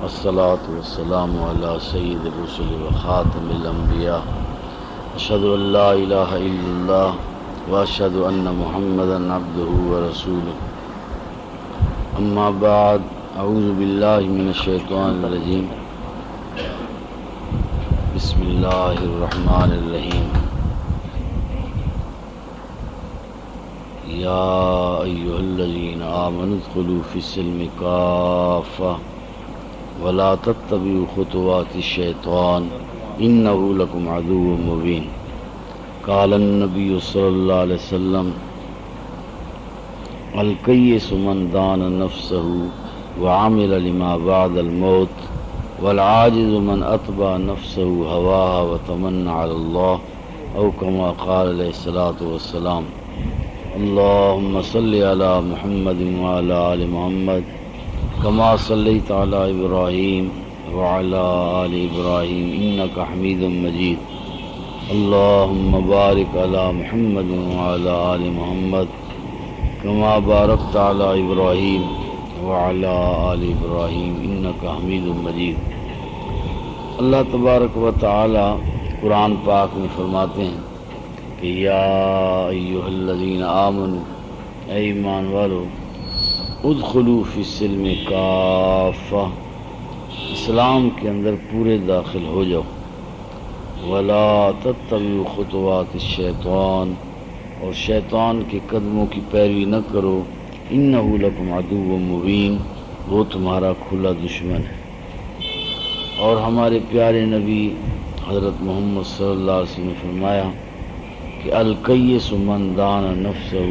الصلاة والسلام على سید الرسل وخاتم الانبیاء اشهد ان لا الہ الا اللہ واشهد ان محمدا عبده ورسوله اما بعد اعوذ باللہ من الشیطان الرجیم بسم اللہ الرحمن الرحیم یا ایھا الذین آمنوا ادخلوا فی السلم کافۃ ولا تتبعوا خطوات الشیطان انه لکم عدو مبین قال النبی صلی اللہ علیہ وسلم الکیس من دان نفسه وعمل لما بعد الموت والعاجز من اتبع نفسه هواها وتمنى على الله او كما قال علیہ الصلاة والسلام اللهم صل على محمد وعلى آل محمد كما صليت على إبراهيم وعلى آل إبراهيم إنك حميد مجيد اللهم بارك على محمد وعلى آل محمد كما باركت على إبراهيم وعلى آل إبراهيم إنك حميد مجيد۔ اللہ تبارک و تعالی قرآن پاک میں فرماتے ہیں کہ یا ایھا الذین آمنوا، اے ایمان والو، ادخلوا فی السلم کافۃ، اسلام کے اندر پورے داخل ہو جاؤ، ولا تتبعوا خطوات الشیطان، اور شیطان کے قدموں کی پیروی نہ کرو، انہ لکم عدو مبین، وہ تمہارا کھلا دشمن ہے۔ اور ہمارے پیارے نبی حضرت محمد صلی اللہ علیہ وسلم نے فرمایا کہ الکیس من دان نفسہ،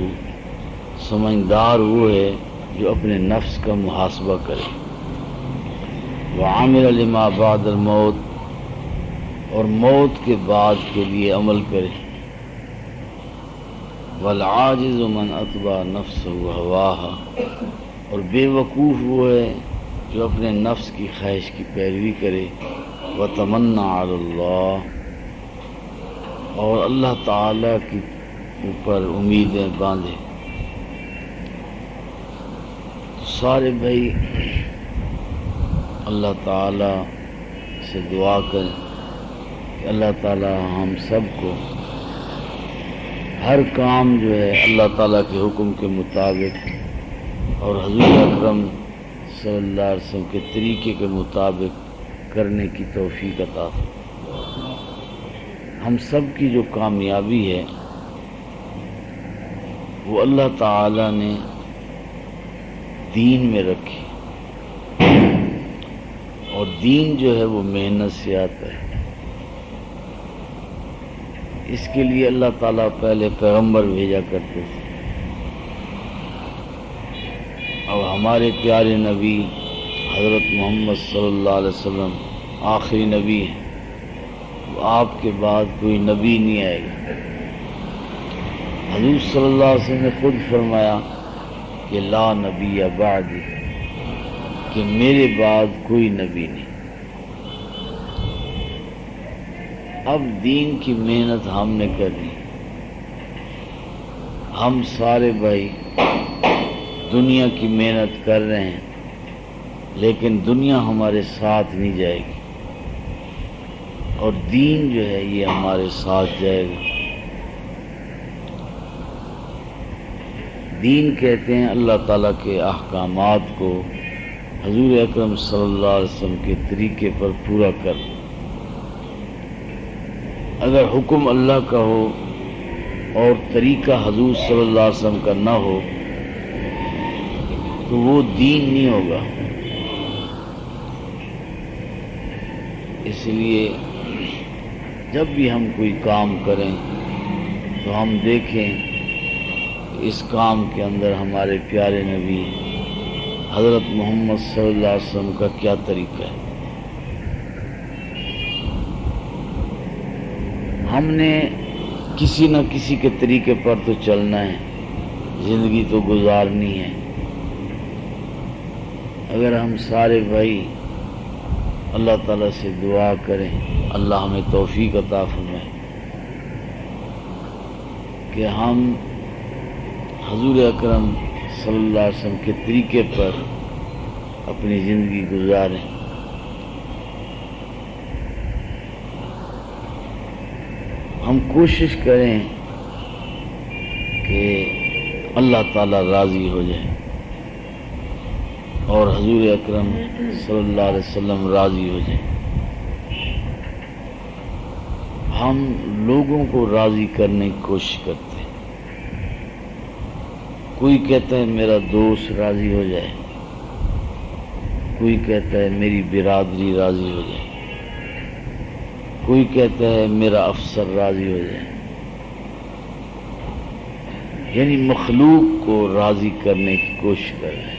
سمجھدار وہ ہے جو اپنے نفس کا محاسبہ کرے، وعمل لما بعد الموت، اور موت کے بعد کے لیے عمل کرے، والعاجز من اتبع نفسہ ہواہا، اور بے وقوف وہ ہے جو اپنے نفس کی خواہش کی پیروی کرے، وتمنى علی اللہ، اور اللہ تعالی کے اوپر امیدیں باندھے۔ سارے بھائی اللہ تعالی سے دعا کریں کہ اللہ تعالی ہم سب کو ہر کام جو ہے اللہ تعالیٰ کے حکم کے مطابق اور حضور اکرم صلی اللہ علیہ وسلم کے طریقے کے مطابق کرنے کی توفیق عطا فرمائے۔ ہم سب کی جو کامیابی ہے وہ اللہ تعالیٰ نے دین میں رکھی، اور دین جو ہے وہ محنت سے آتا ہے۔ اس کے لیے اللہ تعالیٰ پہلے پیغمبر بھیجا کرتے تھے، اور ہمارے پیارے نبی حضرت محمد صلی اللہ علیہ وسلم آخری نبی ہیں، آپ کے بعد کوئی نبی نہیں آئے گا۔ حضور صلی اللہ علیہ وسلم نے خود فرمایا کہ لا نبی بعدی، کہ میرے بعد کوئی نبی نہیں۔ اب دین کی محنت ہم نے کرنی، ہم سارے بھائی دنیا کی محنت کر رہے ہیں، لیکن دنیا ہمارے ساتھ نہیں جائے گی، اور دین جو ہے یہ ہمارے ساتھ جائے گا۔ دین کہتے ہیں اللہ تعالیٰ کے احکامات کو حضور اکرم صلی اللہ علیہ وسلم کے طریقے پر پورا کر۔ اگر حکم اللہ کا ہو اور طریقہ حضور صلی اللہ علیہ وسلم کا نہ ہو تو وہ دین نہیں ہوگا۔ اس لیے جب بھی ہم کوئی کام کریں تو ہم دیکھیں اس کام کے اندر ہمارے پیارے نبی حضرت محمد صلی اللہ علیہ وسلم کا کیا طریقہ ہے۔ ہم نے کسی نہ کسی کے طریقے پر تو چلنا ہے، زندگی تو گزارنی ہے۔ اگر ہم سارے بھائی اللہ تعالیٰ سے دعا کریں اللہ ہمیں توفیق عطا فرمائے کہ ہم حضور اکرم صلی اللہ علیہ وسلم کے طریقے پر اپنی زندگی گزاریں، ہم کوشش کریں کہ اللہ تعالیٰ راضی ہو جائے اور حضور اکرم صلی اللہ علیہ وسلم راضی ہو جائے. ہم لوگوں کو راضی کرنے کی کوشش کرتے ہیں. کوئی کہتا ہے میرا دوست راضی ہو جائے، کوئی کہتا ہے میری برادری راضی ہو جائے، کوئی کہتا ہے میرا افسر راضی ہو جائے. یعنی مخلوق کو راضی کرنے کی کوشش کر رہے ہیں.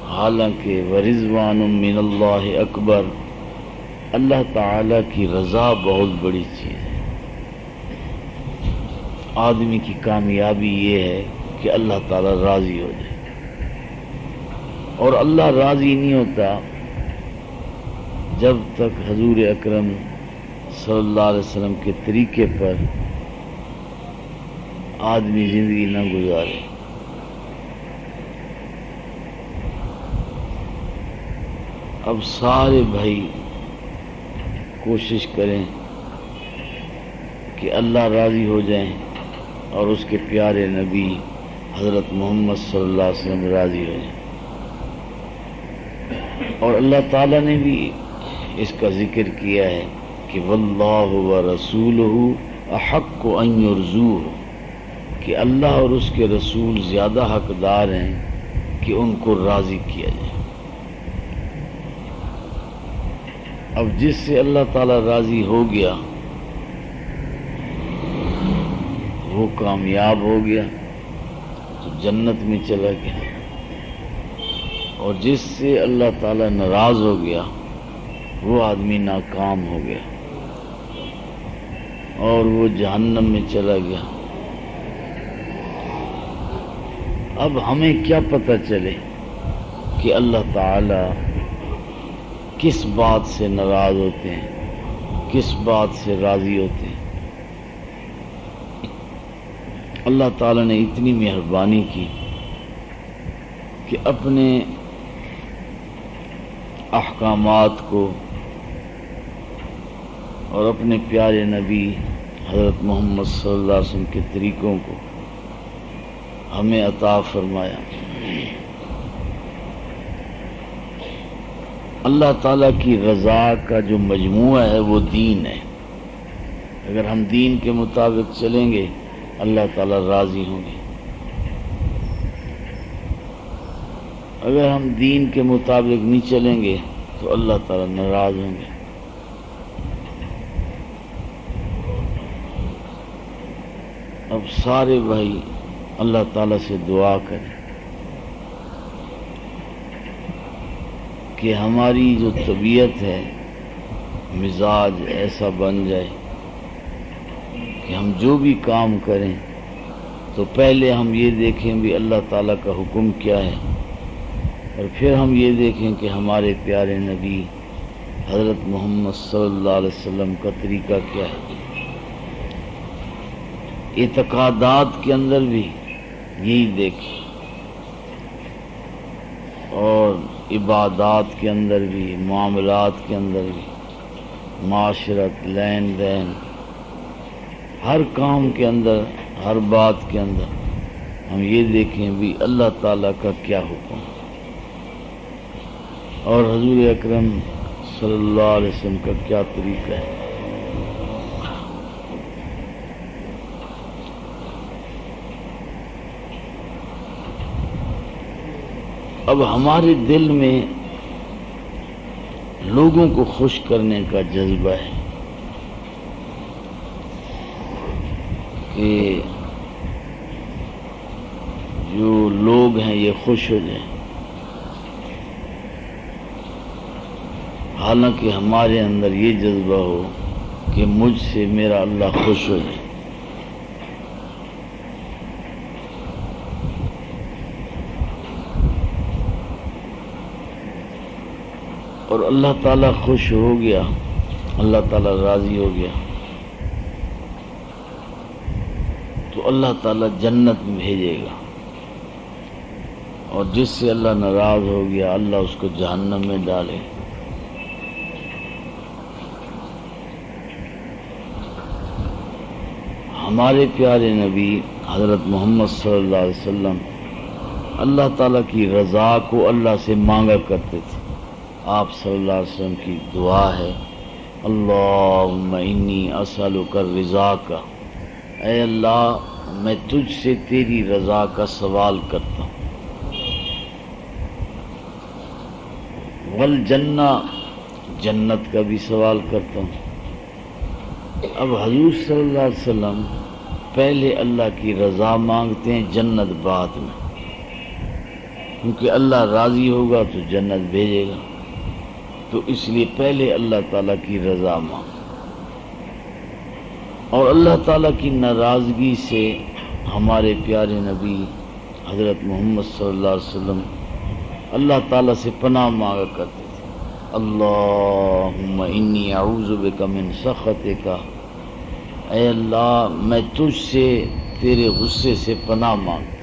حالانکہ ورضوان من اللہ اکبر، اللہ تعالی کی رضا بہت بڑی چیز ہے. آدمی کی کامیابی یہ ہے کہ اللہ تعالی راضی ہو جائے. اور اللہ راضی نہیں ہوتا جب تک حضور اکرم صلی اللہ علیہ وسلم کے طریقے پر آدمی زندگی نہ گزارے. اب سارے بھائی کوشش کریں کہ اللہ راضی ہو جائیں اور اس کے پیارے نبی حضرت محمد صلی اللہ علیہ وسلم راضی ہو جائیں. اور اللہ تعالیٰ نے بھی اس کا ذکر کیا ہے کہ واللہ ورسولہ احق ان یرضوہ، کہ اللہ اور اس کے رسول زیادہ حقدار ہیں کہ ان کو راضی کیا جائے. اب جس سے اللہ تعالیٰ راضی ہو گیا وہ کامیاب ہو گیا تو جنت میں چلا گیا، اور جس سے اللہ تعالیٰ ناراض ہو گیا وہ آدمی ناکام ہو گیا اور وہ جہنم میں چلا گیا. اب ہمیں کیا پتہ چلے کہ اللہ تعالیٰ کس بات سے ناراض ہوتے ہیں، کس بات سے راضی ہوتے ہیں. اللہ تعالیٰ نے اتنی مہربانی کی کہ اپنے احکامات کو اور اپنے پیارے نبی حضرت محمد صلی اللہ علیہ وسلم کے طریقوں کو ہمیں عطا فرمایا. اللہ تعالیٰ کی رضا کا جو مجموعہ ہے وہ دین ہے. اگر ہم دین کے مطابق چلیں گے اللہ تعالیٰ راضی ہوں گے. اگر ہم دین کے مطابق نہیں چلیں گے تو اللہ تعالیٰ ناراض ہوں گے. اب سارے بھائی اللہ تعالیٰ سے دعا کریں کہ ہماری جو طبیعت ہے، مزاج ایسا بن جائے کہ ہم جو بھی کام کریں تو پہلے ہم یہ دیکھیں بھی اللہ تعالیٰ کا حکم کیا ہے، اور پھر ہم یہ دیکھیں کہ ہمارے پیارے نبی حضرت محمد صلی اللہ علیہ وسلم کا طریقہ کیا ہے. اعتقادات کے اندر بھی یہی دیکھیں اور عبادات کے اندر بھی، معاملات کے اندر بھی، معاشرت، لین دین، ہر کام کے اندر، ہر بات کے اندر ہم یہ دیکھیں بھی اللہ تعالیٰ کا کیا حکم اور حضور اکرم صلی اللہ علیہ وسلم کا کیا طریقہ ہے. اب ہمارے دل میں لوگوں کو خوش کرنے کا جذبہ ہے کہ جو لوگ ہیں یہ خوش ہو جائیں. حالانکہ ہمارے اندر یہ جذبہ ہو کہ مجھ سے میرا اللہ خوش ہو جائے. اور اللہ تعالیٰ خوش ہو گیا، اللہ تعالیٰ راضی ہو گیا تو اللہ تعالیٰ جنت میں بھیجے گا، اور جس سے اللہ ناراض ہو گیا اللہ اس کو جہنم میں ڈالے. ہمارے پیارے نبی حضرت محمد صلی اللہ علیہ وسلم اللہ تعالیٰ کی رضا کو اللہ سے مانگا کرتے تھے. آپ صلی اللہ علیہ وسلم کی دعا ہے اللہم انی اسألک الرضا کا، اے اللہ میں تجھ سے تیری رضا کا سوال کرتا ہوں. والجنہ، جنت کا بھی سوال کرتا ہوں. اب حضور صلی اللہ علیہ وسلم پہلے اللہ کی رضا مانگتے ہیں، جنت بعد میں، کیونکہ اللہ راضی ہوگا تو جنت بھیجے گا، تو اس لیے پہلے اللہ تعالیٰ کی رضا مانگ. اور اللہ تعالیٰ کی ناراضگی سے ہمارے پیارے نبی حضرت محمد صلی اللہ علیہ وسلم اللہ تعالیٰ سے پناہ مانگا کرتے تھے. اللہم انی اعوذ بک من سخطک، اے اللہ میں تجھ سے تیرے غصے سے پناہ مانگتا.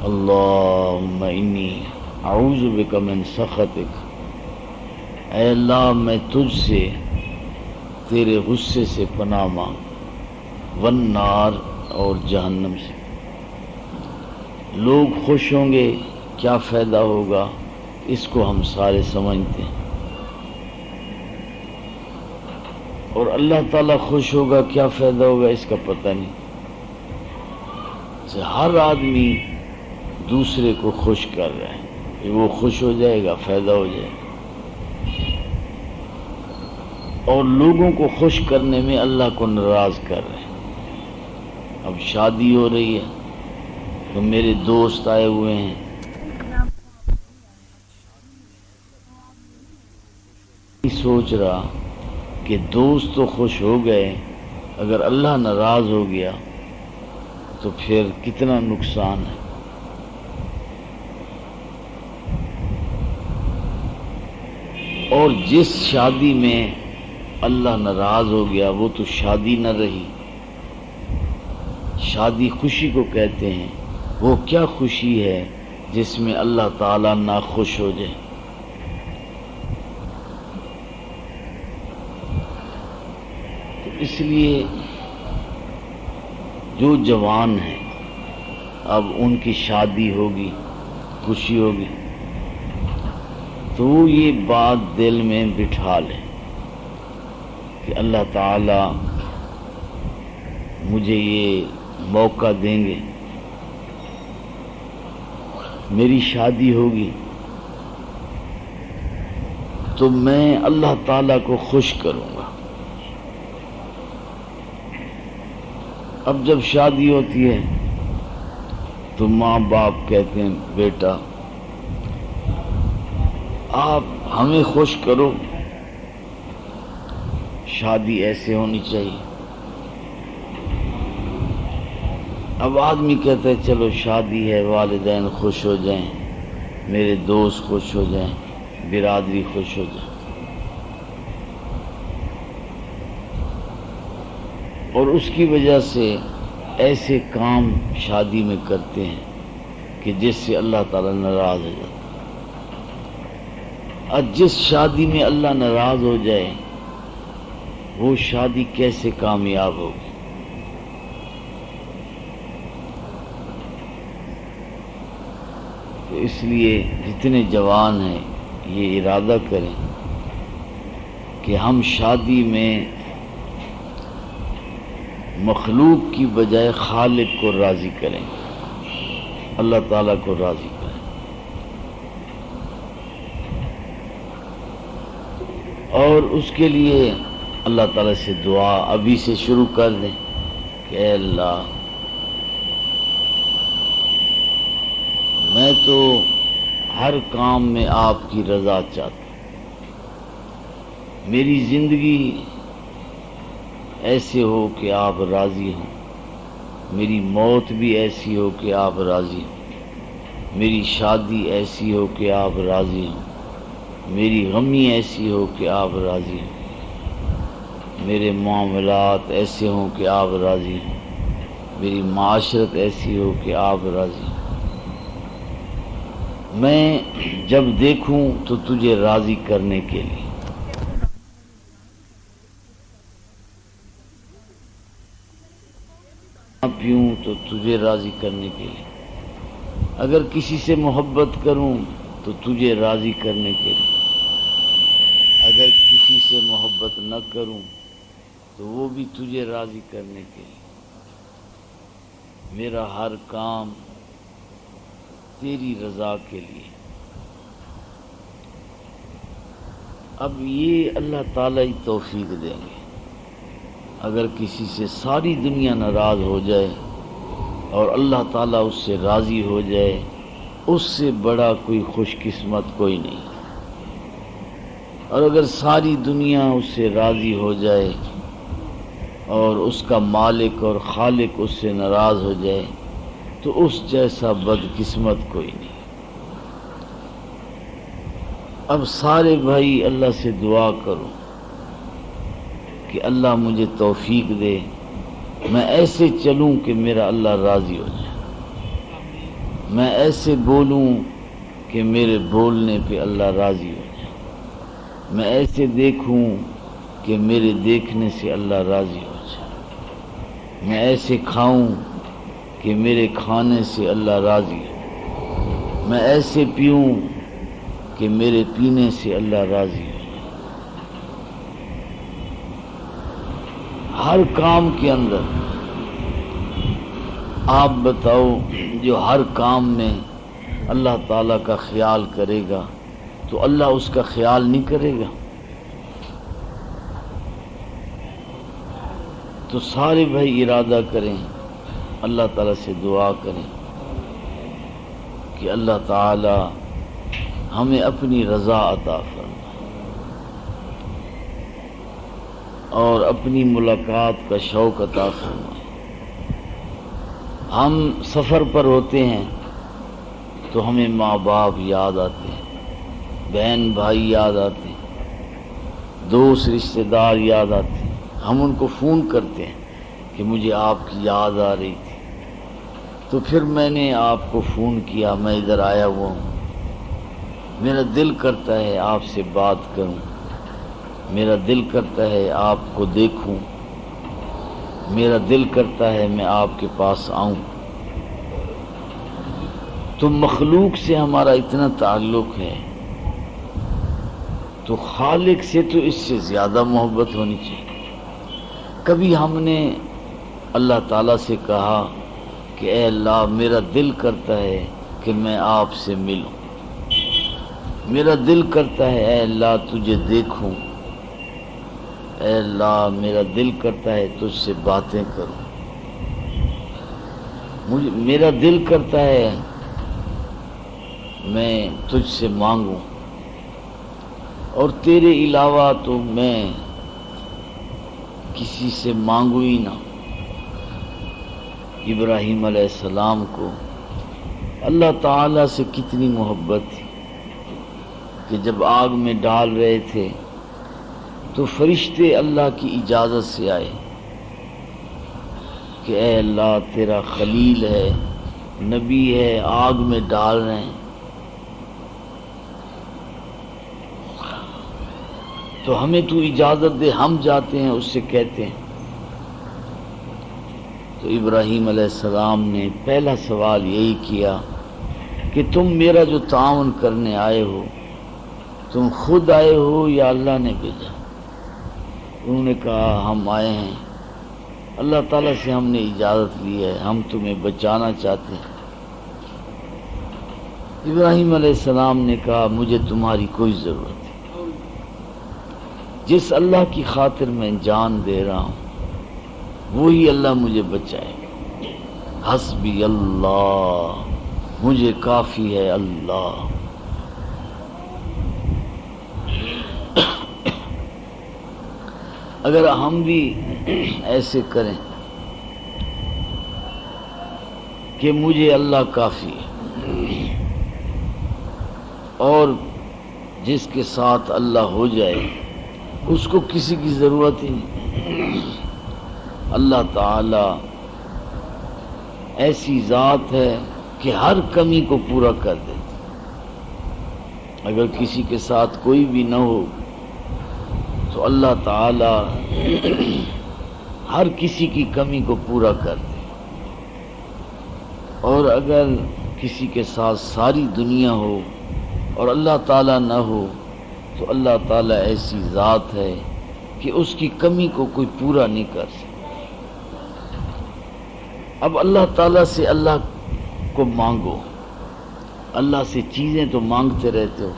اللہم انی اعوذ بک من سخطک، اے اللہ میں تجھ سے تیرے غصے سے پناہ مانگ. والنار، اور جہنم سے. لوگ خوش ہوں گے کیا فائدہ ہوگا، اس کو ہم سارے سمجھتے ہیں، اور اللہ تعالیٰ خوش ہوگا کیا فائدہ ہوگا اس کا پتہ نہیں. ہر آدمی دوسرے کو خوش کر رہا ہے کہ وہ خوش ہو جائے گا، فائدہ ہو جائے گا. اور لوگوں کو خوش کرنے میں اللہ کو ناراض کر رہے ہیں. اب شادی ہو رہی ہے تو میرے دوست آئے ہوئے ہیں، سوچ رہا کہ دوست تو خوش ہو گئے، اگر اللہ ناراض ہو گیا تو پھر کتنا نقصان ہے. اور جس شادی میں اللہ ناراض ہو گیا وہ تو شادی نہ رہی. شادی خوشی کو کہتے ہیں، وہ کیا خوشی ہے جس میں اللہ تعالیٰ نہ خوش ہو جائے. تو اس لیے جو جوان ہیں اب ان کی شادی ہوگی، خوشی ہوگی، تو وہ یہ بات دل میں بٹھا لیں کہ اللہ تعالیٰ مجھے یہ موقع دیں گے، میری شادی ہوگی تو میں اللہ تعالیٰ کو خوش کروں گا. اب جب شادی ہوتی ہے تو ماں باپ کہتے ہیں بیٹا آپ ہمیں خوش کرو، شادی ایسے ہونی چاہیے. اب آدمی کہتا ہے چلو شادی ہے، والدین خوش ہو جائیں، میرے دوست خوش ہو جائیں، برادری خوش ہو جائے. اور اس کی وجہ سے ایسے کام شادی میں کرتے ہیں کہ جس سے اللہ تعالیٰ ناراض ہو جاتا. اور جس شادی میں اللہ ناراض ہو جائے وہ شادی کیسے کامیاب ہوگی. تو اس لیے جتنے جوان ہیں یہ ارادہ کریں کہ ہم شادی میں مخلوق کی بجائے خالق کو راضی کریں، اللہ تعالیٰ کو راضی کریں. اور اس کے لیے اللہ تعالیٰ سے دعا ابھی سے شروع کر دیں کہ اے اللہ میں تو ہر کام میں آپ کی رضا چاہتا ہوں. میری زندگی ایسے ہو کہ آپ راضی ہوں، میری موت بھی ایسی ہو کہ آپ راضی ہوں، میری شادی ایسی ہو کہ آپ راضی ہوں، میری غمی ایسی ہو کہ آپ راضی ہوں، میرے معاملات ایسے ہوں کہ آپ راضی ہوں. میری معاشرت ایسی ہو کہ آپ راضی ہوں، میں جب دیکھوں تو تجھے راضی کرنے کے لیے، پیوں تو تجھے راضی کرنے کے لیے، اگر کسی سے محبت کروں تو تجھے راضی کرنے کے لیے، اگر کسی سے محبت نہ کروں تو وہ بھی تجھے راضی کرنے کے لیے، میرا ہر کام تیری رضا کے لیے۔ اب یہ اللہ تعالیٰ ہی توفیق دیں گے۔ اگر کسی سے ساری دنیا ناراض ہو جائے اور اللہ تعالیٰ اس سے راضی ہو جائے، اس سے بڑا کوئی خوش قسمت کوئی نہیں۔ اور اگر ساری دنیا اس سے راضی ہو جائے اور اس کا مالک اور خالق اس سے ناراض ہو جائے تو اس جیسا بدقسمت کوئی نہیں۔ اب سارے بھائی اللہ سے دعا کرو کہ اللہ مجھے توفیق دے، میں ایسے چلوں کہ میرا اللہ راضی ہو جائے، میں ایسے بولوں کہ میرے بولنے پہ اللہ راضی ہو جائے، میں ایسے دیکھوں کہ میرے دیکھنے سے اللہ راضی ہو جائے، میں ایسے کھاؤں کہ میرے کھانے سے اللہ راضی ہو، میں ایسے پیوں کہ میرے پینے سے اللہ راضی ہو۔ ہر کام کے اندر آپ بتاؤ، جو ہر کام میں اللہ تعالیٰ کا خیال کرے گا تو اللہ اس کا خیال نہیں کرے گا؟ تو سارے بھائی ارادہ کریں، اللہ تعالیٰ سے دعا کریں کہ اللہ تعالیٰ ہمیں اپنی رضا عطا فرمائے اور اپنی ملاقات کا شوق عطا فرمائے۔ ہم سفر پر ہوتے ہیں تو ہمیں ماں باپ یاد آتے ہیں، بہن بھائی یاد آتے ہیں، دوست رشتہ دار یاد آتے ہیں، ہم ان کو فون کرتے ہیں کہ مجھے آپ کی یاد آ رہی تھی، تو پھر میں نے آپ کو فون کیا، میں ادھر آیا ہوا ہوں، میرا دل کرتا ہے آپ سے بات کروں، میرا دل کرتا ہے آپ کو دیکھوں، میرا دل کرتا ہے میں آپ کے پاس آؤں۔ تو مخلوق سے ہمارا اتنا تعلق ہے تو خالق سے تو اس سے زیادہ محبت ہونی چاہیے۔ کبھی ہم نے اللہ تعالیٰ سے کہا کہ اے اللہ میرا دل کرتا ہے کہ میں آپ سے ملوں، میرا دل کرتا ہے اے اللہ تجھے دیکھوں، اے اللہ میرا دل کرتا ہے تجھ سے باتیں کروں، میرا دل کرتا ہے میں تجھ سے مانگوں، اور تیرے علاوہ تو میں کسی سے مانگوں ہی نہ۔ ابراہیم علیہ السلام کو اللہ تعالیٰ سے کتنی محبت تھی کہ جب آگ میں ڈال رہے تھے تو فرشتے اللہ کی اجازت سے آئے کہ اے اللہ تیرا خلیل ہے، نبی ہے، آگ میں ڈال رہے ہیں، تو ہمیں تو اجازت دے، ہم جاتے ہیں اس سے کہتے ہیں۔ تو ابراہیم علیہ السلام نے پہلا سوال یہی کیا کہ تم میرا جو تعاون کرنے آئے ہو، تم خود آئے ہو یا اللہ نے بھیجا؟ انہوں نے کہا ہم آئے ہیں، اللہ تعالیٰ سے ہم نے اجازت لی ہے، ہم تمہیں بچانا چاہتے ہیں۔ ابراہیم علیہ السلام نے کہا مجھے تمہاری کوئی ضرورت نہیں، جس اللہ کی خاطر میں جان دے رہا ہوں وہی اللہ مجھے بچائے گا، حسبی اللہ، مجھے کافی ہے اللہ۔ اگر ہم بھی ایسے کریں کہ مجھے اللہ کافی ہے، اور جس کے ساتھ اللہ ہو جائے اس کو کسی کی ضرورت ہی نہیں۔ اللہ تعالی ایسی ذات ہے کہ ہر کمی کو پورا کر دیتی. اگر کسی کے ساتھ کوئی بھی نہ ہو تو اللہ تعالی ہر کسی کی کمی کو پورا کر دے، اور اگر کسی کے ساتھ ساری دنیا ہو اور اللہ تعالی نہ ہو تو اللہ تعالی ایسی ذات ہے کہ اس کی کمی کو کوئی پورا نہیں کر سکتا. اب اللہ تعالیٰ سے اللہ کو مانگو. اللہ سے چیزیں تو مانگتے رہتے ہو،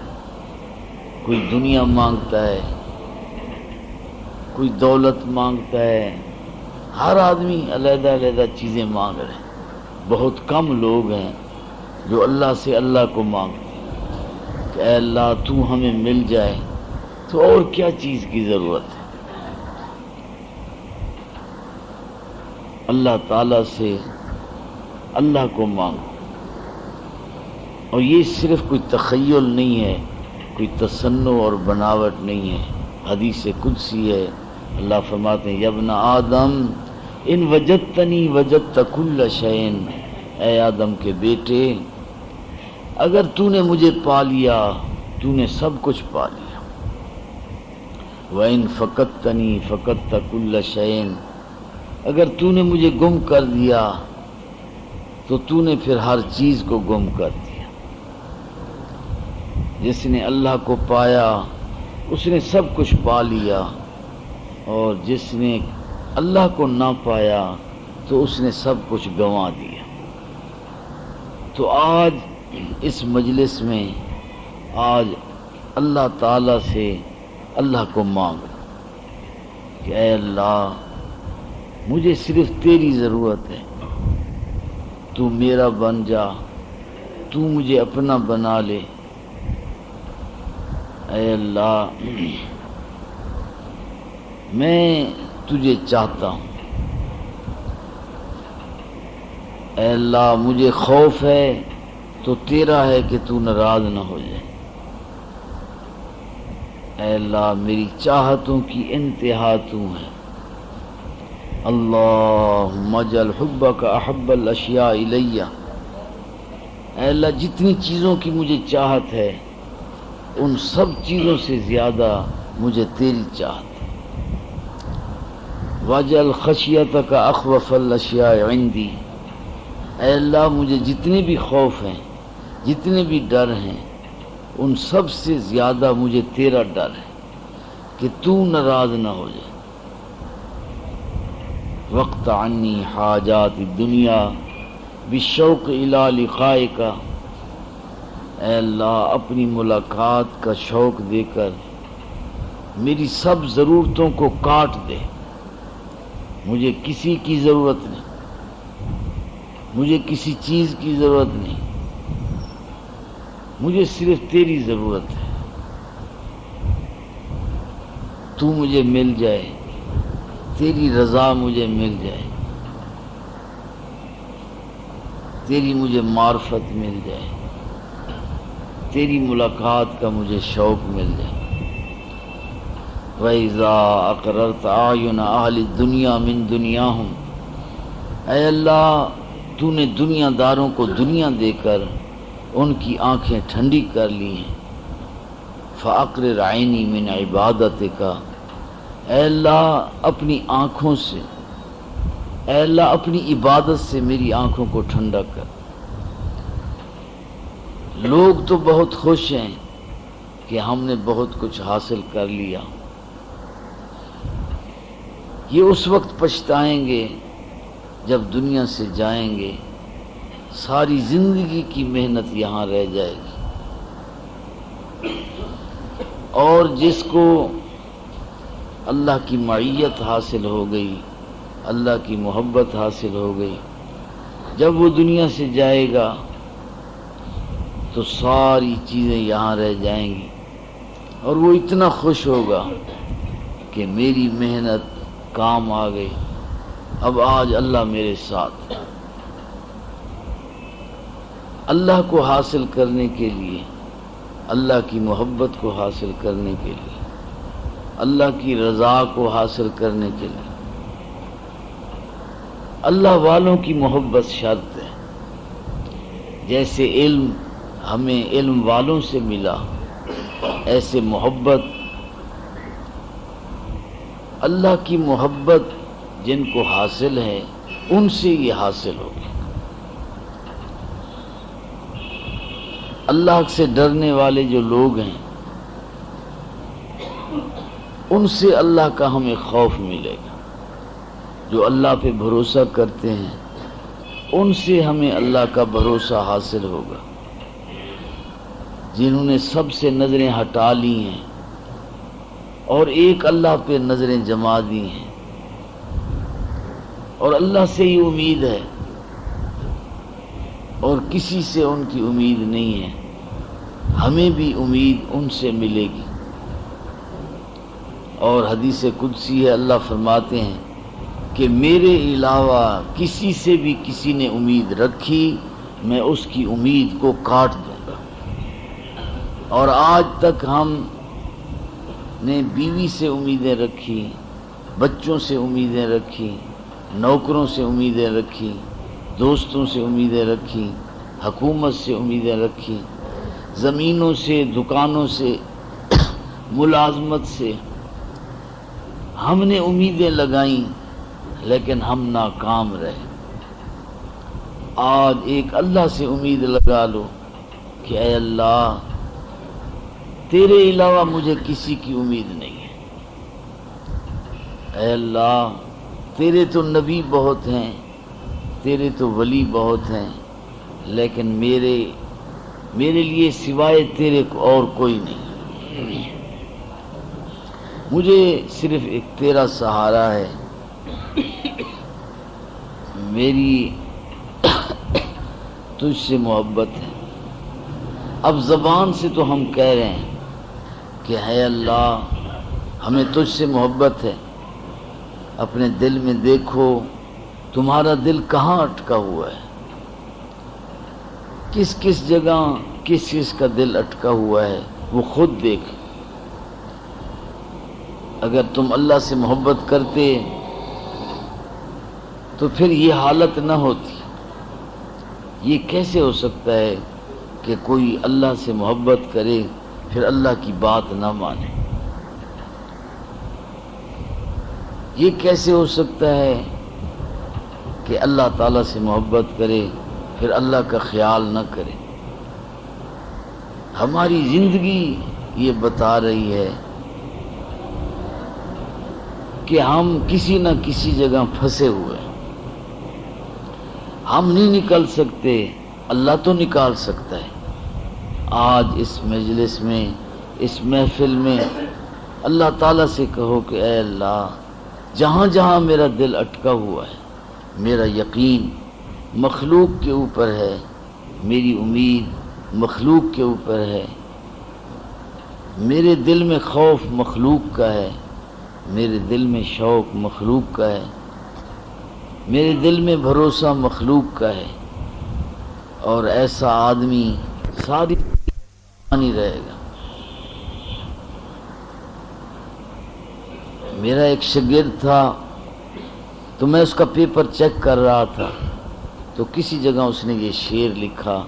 کوئی دنیا مانگتا ہے، کوئی دولت مانگتا ہے، ہر آدمی علیحدہ علیحدہ چیزیں مانگ رہے ہیں. بہت کم لوگ ہیں جو اللہ سے اللہ کو مانگتے ہیں کہ اے اللہ تو ہمیں مل جائے تو اور کیا چیز کی ضرورت ہے. اللہ تعالیٰ سے اللہ کو مانگو. اور یہ صرف کوئی تخیل نہیں ہے، کوئی تصنع اور بناوٹ نہیں ہے، حدیث قدسی ہے. اللہ فرماتے ہیں یا ابن آدم ان وجدتنی وجدت کل شیء، اے آدم کے بیٹے اگر تو نے مجھے پا لیا تو نے سب کچھ پا لیا. وَإِن فَقَدْتَنِي فَقَدْتَ كُلَّ شَيْءٍ، اگر تو نے مجھے گم کر دیا تو تو نے پھر ہر چیز کو گم کر دیا. جس نے اللہ کو پایا اس نے سب کچھ پا لیا، اور جس نے اللہ کو نہ پایا تو اس نے سب کچھ گنوا دیا. تو آج اس مجلس میں آج اللہ تعالی سے اللہ کو مانگ کہ اے اللہ مجھے صرف تیری ضرورت ہے، تو میرا بن جا، تو مجھے اپنا بنا لے. اے اللہ میں تجھے چاہتا ہوں. اے اللہ مجھے خوف ہے تو تیرا ہے کہ تو ناراض نہ ہو جائے. اے اللہ میری چاہتوں کی انتہا تو ہے. اللہم اجعل حبک احب الاشیاء الیہ، اے اللہ جتنی چیزوں کی مجھے چاہت ہے ان سب چیزوں سے زیادہ مجھے تیری چاہت ہے. واجعل خشیتک اخوف الاشیاء عندی، اے اللہ مجھے جتنے بھی خوف ہیں، جتنے بھی ڈر ہیں، ان سب سے زیادہ مجھے تیرا ڈر ہے کہ تو ناراض نہ ہو جائے. وقت عنی حاجات الدنیا بالشوق الی لقائک، اے اللہ اپنی ملاقات کا شوق دے کر میری سب ضرورتوں کو کاٹ دے. مجھے کسی کی ضرورت نہیں، مجھے کسی چیز کی ضرورت نہیں، مجھے صرف تیری ضرورت ہے. تو مجھے مل جائے، تیری رضا مجھے مل جائے، تیری مجھے معرفت مل جائے، تیری ملاقات کا مجھے شوق مل جائے. وَإِذَا أَقْرَرْتَ أَعْيُنَ أَهْلِ الدُّنْيَا مِنْ دُنْيَاهُمْ، اے اللہ تو نے دنیا داروں کو دنیا دے کر ان کی آنکھیں ٹھنڈی کر لی ہیں. فَأَقْرِرْ عَيْنِي مِنْ عِبَادَتِكَ، اے اللہ اپنی آنکھوں سے، اے اللہ اپنی عبادت سے میری آنکھوں کو ٹھنڈا کر. لوگ تو بہت خوش ہیں کہ ہم نے بہت کچھ حاصل کر لیا. یہ اس وقت پچھتائیں گے جب دنیا سے جائیں گے، ساری زندگی کی محنت یہاں رہ جائے گی. اور جس کو اللہ کی معیت حاصل ہو گئی، اللہ کی محبت حاصل ہو گئی، جب وہ دنیا سے جائے گا تو ساری چیزیں یہاں رہ جائیں گی، اور وہ اتنا خوش ہوگا کہ میری محنت کام آ گئی، اب آج اللہ میرے ساتھ. اللہ کو حاصل کرنے کے لیے، اللہ کی محبت کو حاصل کرنے کے لیے، اللہ کی رضا کو حاصل کرنے کے لیے اللہ والوں کی محبت شرط ہے. جیسے علم ہمیں علم والوں سے ملا، ایسے محبت، اللہ کی محبت جن کو حاصل ہے ان سے یہ حاصل ہوگی. اللہ سے ڈرنے والے جو لوگ ہیں ان سے اللہ کا ہمیں خوف ملے گا. جو اللہ پہ بھروسہ کرتے ہیں ان سے ہمیں اللہ کا بھروسہ حاصل ہوگا. جنہوں نے سب سے نظریں ہٹا لی ہیں اور ایک اللہ پہ نظریں جما دی ہیں اور اللہ سے ہی امید ہے اور کسی سے ان کی امید نہیں ہے، ہمیں بھی امید ان سے ملے گی. اور حدیث قدسی ہے، اللہ فرماتے ہیں کہ میرے علاوہ کسی سے بھی کسی نے امید رکھی میں اس کی امید کو کاٹ دوں گا. اور آج تک ہم نے بیوی سے امیدیں رکھی، بچوں سے امیدیں رکھی، نوکروں سے امیدیں رکھی، دوستوں سے امیدیں رکھی، حکومت سے امیدیں رکھی، زمینوں سے، دکانوں سے، ملازمت سے ہم نے امیدیں لگائیں لیکن ہم ناکام رہے. آج ایک اللہ سے امید لگا لو کہ اے اللہ تیرے علاوہ مجھے کسی کی امید نہیں ہے. اے اللہ تیرے تو نبی بہت ہیں، تیرے تو ولی بہت ہیں، لیکن میرے لیے سوائے تیرے اور کوئی نہیں. مجھے صرف ایک تیرا سہارا ہے. میری تجھ سے محبت ہے. اب زبان سے تو ہم کہہ رہے ہیں کہ ہے اللہ ہمیں تجھ سے محبت ہے. اپنے دل میں دیکھو تمہارا دل کہاں اٹکا ہوا ہے، کس کس جگہ کس کس کا دل اٹکا ہوا ہے وہ خود دیکھ. اگر تم اللہ سے محبت کرتے تو پھر یہ حالت نہ ہوتی. یہ کیسے ہو سکتا ہے کہ کوئی اللہ سے محبت کرے پھر اللہ کی بات نہ مانے؟ یہ کیسے ہو سکتا ہے کہ اللہ تعالیٰ سے محبت کرے پھر اللہ کا خیال نہ کرے؟ ہماری زندگی یہ بتا رہی ہے کہ ہم کسی نہ کسی جگہ پھنسے ہوئے ہیں. ہم نہیں نکل سکتے، اللہ تو نکال سکتا ہے. آج اس مجلس میں، اس محفل میں اللہ تعالیٰ سے کہو کہ اے اللہ جہاں جہاں میرا دل اٹکا ہوا ہے، میرا یقین مخلوق کے اوپر ہے، میری امید مخلوق کے اوپر ہے، میرے دل میں خوف مخلوق کا ہے، میرے دل میں شوق مخلوق کا ہے، میرے دل میں بھروسہ مخلوق کا ہے. اور ایسا آدمی ساری نہیں رہے گا. میرا ایک شاگرد تھا تو میں اس کا پیپر چیک کر رہا تھا تو کسی جگہ اس نے یہ شعر لکھا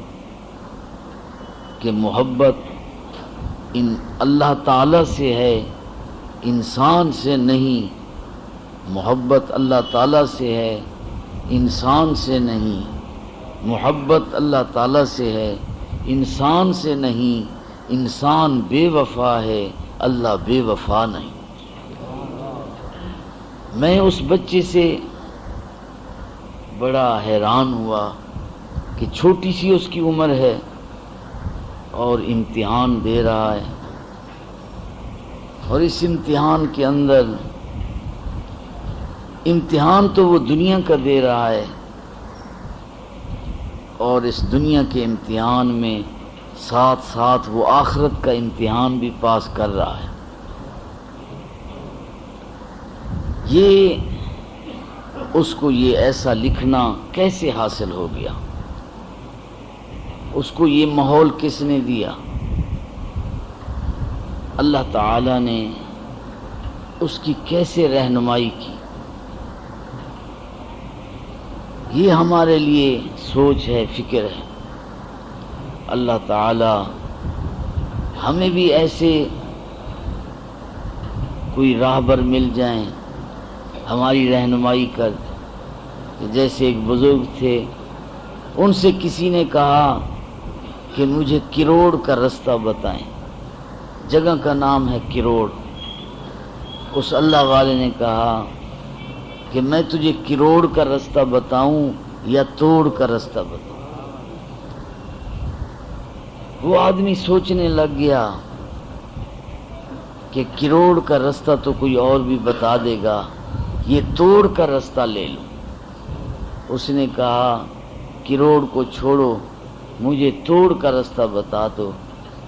کہ محبت ان اللہ تعالیٰ سے ہے انسان سے نہیں. محبت اللہ تعالیٰ سے ہے انسان سے نہیں. محبت اللہ تعالیٰ سے ہے انسان سے نہیں. انسان بے وفا ہے اللہ بے وفا نہیں. میں اس بچے سے بڑا حیران ہوا کہ چھوٹی سی اس کی عمر ہے اور امتحان دے رہا ہے، اور اس امتحان کے اندر امتحان تو وہ دنیا کا دے رہا ہے اور اس دنیا کے امتحان میں ساتھ ساتھ وہ آخرت کا امتحان بھی پاس کر رہا ہے. یہ اس کو یہ ایسا لکھنا کیسے حاصل ہو گیا؟ اس کو یہ ماحول کس نے دیا؟ اللہ تعالی نے اس کی کیسے رہنمائی کی؟ یہ ہمارے لیے سوچ ہے، فکر ہے۔ اللہ تعالی ہمیں بھی ایسے کوئی راہبر مل جائیں، ہماری رہنمائی کر دیں۔ جیسے ایک بزرگ تھے، ان سے کسی نے کہا کہ مجھے کروڑ کا رستہ بتائیں، جگہ کا نام ہے کروڑ۔ اس اللہ والے نے کہا کہ میں تجھے کروڑ کا رستہ بتاؤں یا توڑ کا رستہ بتاؤں؟ وہ آدمی سوچنے لگ گیا کہ کروڑ کا رستہ تو کوئی اور بھی بتا دے گا، یہ توڑ کا رستہ لے لوں۔ اس نے کہا کروڑ کو چھوڑو، مجھے توڑ کا رستہ بتا دو۔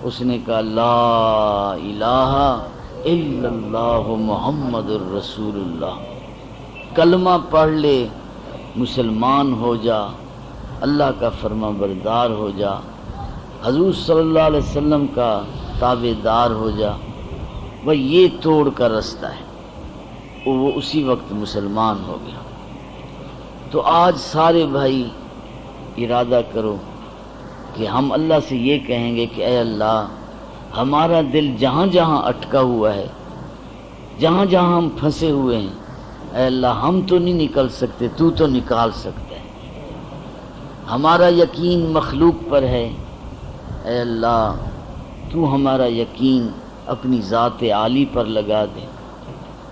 اس نے کہا لا الہ الا اللہ محمد الرسول اللہ، کلمہ پڑھ لے، مسلمان ہو جا، اللہ کا فرما بردار ہو جا، حضور صلی اللہ علیہ وسلم کا تابع دار ہو جا۔ وہ یہ توڑ کا رستہ ہے۔ وہ اسی وقت مسلمان ہو گیا۔ تو آج سارے بھائی ارادہ کرو کہ ہم اللہ سے یہ کہیں گے کہ اے اللہ، ہمارا دل جہاں جہاں اٹکا ہوا ہے، جہاں جہاں ہم پھنسے ہوئے ہیں، اے اللہ ہم تو نہیں نکل سکتے، تو تو نکال سکتا ہے۔ ہمارا یقین مخلوق پر ہے، اے اللہ تو ہمارا یقین اپنی ذات عالی پر لگا دے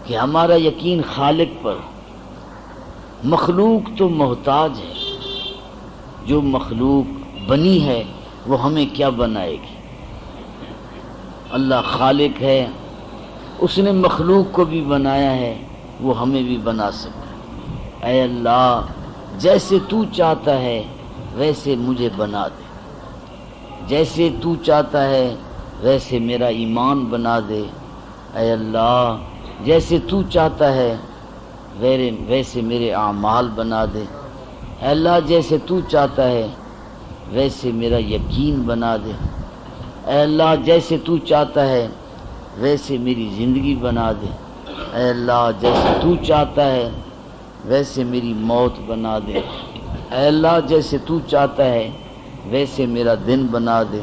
کہ ہمارا یقین خالق پر۔ مخلوق تو محتاج ہے، جو مخلوق بنی ہے وہ ہمیں کیا بنائے گی؟ اللہ خالق ہے، اس نے مخلوق کو بھی بنایا ہے، وہ ہمیں بھی بنا سکتا ہے۔ اے اللہ جیسے تو چاہتا ہے ویسے مجھے بنا دے، جیسے تو چاہتا ہے ویسے میرا ایمان بنا دے۔ اے اللہ جیسے تو چاہتا ہے ویسے میرے اعمال بنا دے۔ اے اللہ جیسے تو چاہتا ہے ویسے میرا یقین بنا دے۔ اے اللہ جیسے تو چاہتا ہے ویسے میری زندگی بنا دے۔ اے اللہ جیسے تو چاہتا ہے ویسے میری موت بنا دے۔ اے اللہ جیسے تو چاہتا ہے ویسے میرا دن بنا دے۔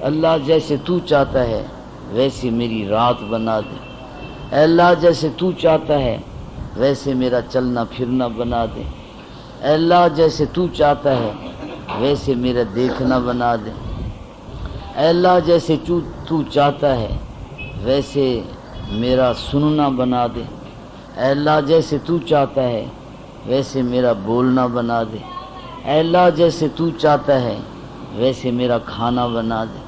اللہ جیسے تو چاہتا ہے ویسے میری رات بنا دے۔ اے اللہ جیسے تو چاہتا ہے ویسے میرا چلنا پھرنا بنا دے۔ اے اللہ جیسے تو چاہتا ہے ویسے میرا دیکھنا بنا دے۔ اے اللہ جیسے تو چاہتا ہے ویسے میرا سننا بنا دے۔ اے اللہ جیسے تو چاہتا ہے ویسے میرا بولنا بنا دے۔ اے اللہ جیسے تو چاہتا ہے ویسے میرا کھانا بنا دے۔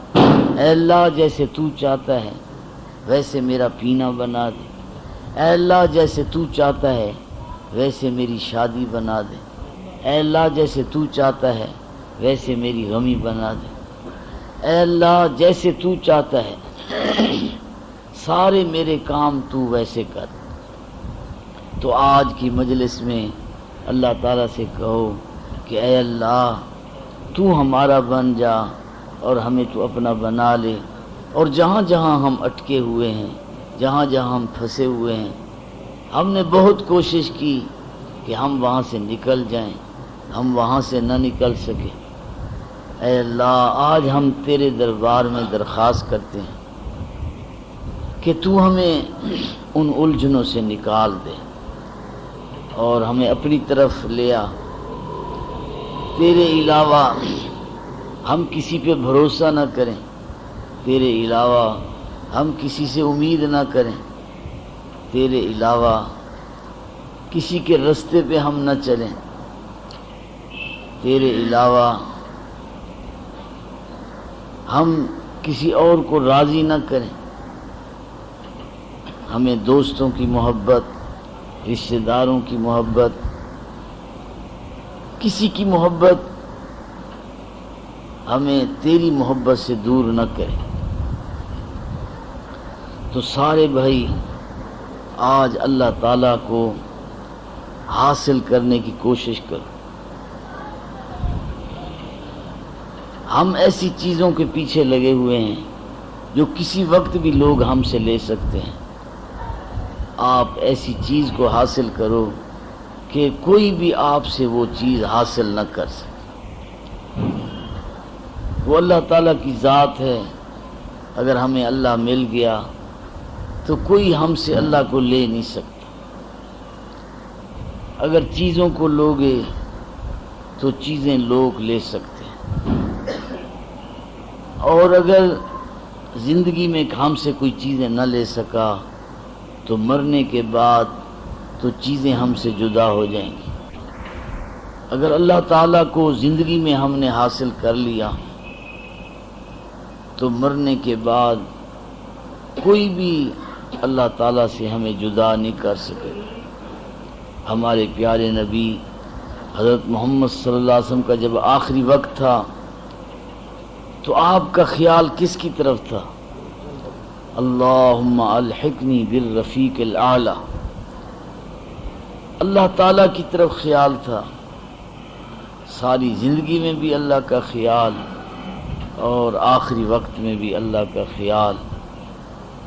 اے اللہ جیسے تو چاہتا ہے ویسے میرا پینا بنا دے۔ اے اللہ جیسے تو چاہتا ہے ویسے میری شادی بنا دے۔ اے اللہ جیسے تو چاہتا ہے ویسے میری غمی بنا دے۔ اے اللہ جیسے تو چاہتا ہے سارے میرے کام تو ویسے کر۔ تو آج کی مجلس میں اللہ تعالیٰ سے کہو کہ اے اللہ تو ہمارا بن جا اور ہمیں تو اپنا بنا لے، اور جہاں جہاں ہم اٹکے ہوئے ہیں، جہاں جہاں ہم پھنسے ہوئے ہیں، ہم نے بہت کوشش کی کہ ہم وہاں سے نکل جائیں، ہم وہاں سے نہ نکل سکے۔ اے اللہ آج ہم تیرے دربار میں درخواست کرتے ہیں کہ تو ہمیں ان الجھنوں سے نکال دے اور ہمیں اپنی طرف لے آ۔ تیرے علاوہ ہم کسی پہ بھروسہ نہ کریں، تیرے علاوہ ہم کسی سے امید نہ کریں، تیرے علاوہ کسی کے رستے پہ ہم نہ چلیں، تیرے علاوہ ہم کسی اور کو راضی نہ کریں۔ ہمیں دوستوں کی محبت، رشتہ داروں کی محبت، کسی کی محبت ہمیں تیری محبت سے دور نہ کرے۔ تو سارے بھائی آج اللہ تعالیٰ کو حاصل کرنے کی کوشش کرو۔ ہم ایسی چیزوں کے پیچھے لگے ہوئے ہیں جو کسی وقت بھی لوگ ہم سے لے سکتے ہیں۔ آپ ایسی چیز کو حاصل کرو کہ کوئی بھی آپ سے وہ چیز حاصل نہ کر سکے۔ وہ اللہ تعالیٰ کی ذات ہے، اگر ہمیں اللہ مل گیا تو کوئی ہم سے اللہ کو لے نہیں سکتا۔ اگر چیزوں کو لوگے تو چیزیں لوگ لے سکتے ہیں، اور اگر زندگی میں ہم سے کوئی چیزیں نہ لے سکا تو مرنے کے بعد تو چیزیں ہم سے جدا ہو جائیں گی۔ اگر اللہ تعالیٰ کو زندگی میں ہم نے حاصل کر لیا تو مرنے کے بعد کوئی بھی اللہ تعالیٰ سے ہمیں جدا نہیں کر سکے۔ ہمارے پیارے نبی حضرت محمد صلی اللہ علیہ وسلم کا جب آخری وقت تھا تو آپ کا خیال کس کی طرف تھا؟ اللہم الحقنی بالرفیق الاعلی، اللہ تعالیٰ کی طرف خیال تھا۔ ساری زندگی میں بھی اللہ کا خیال اور آخری وقت میں بھی اللہ کا خیال۔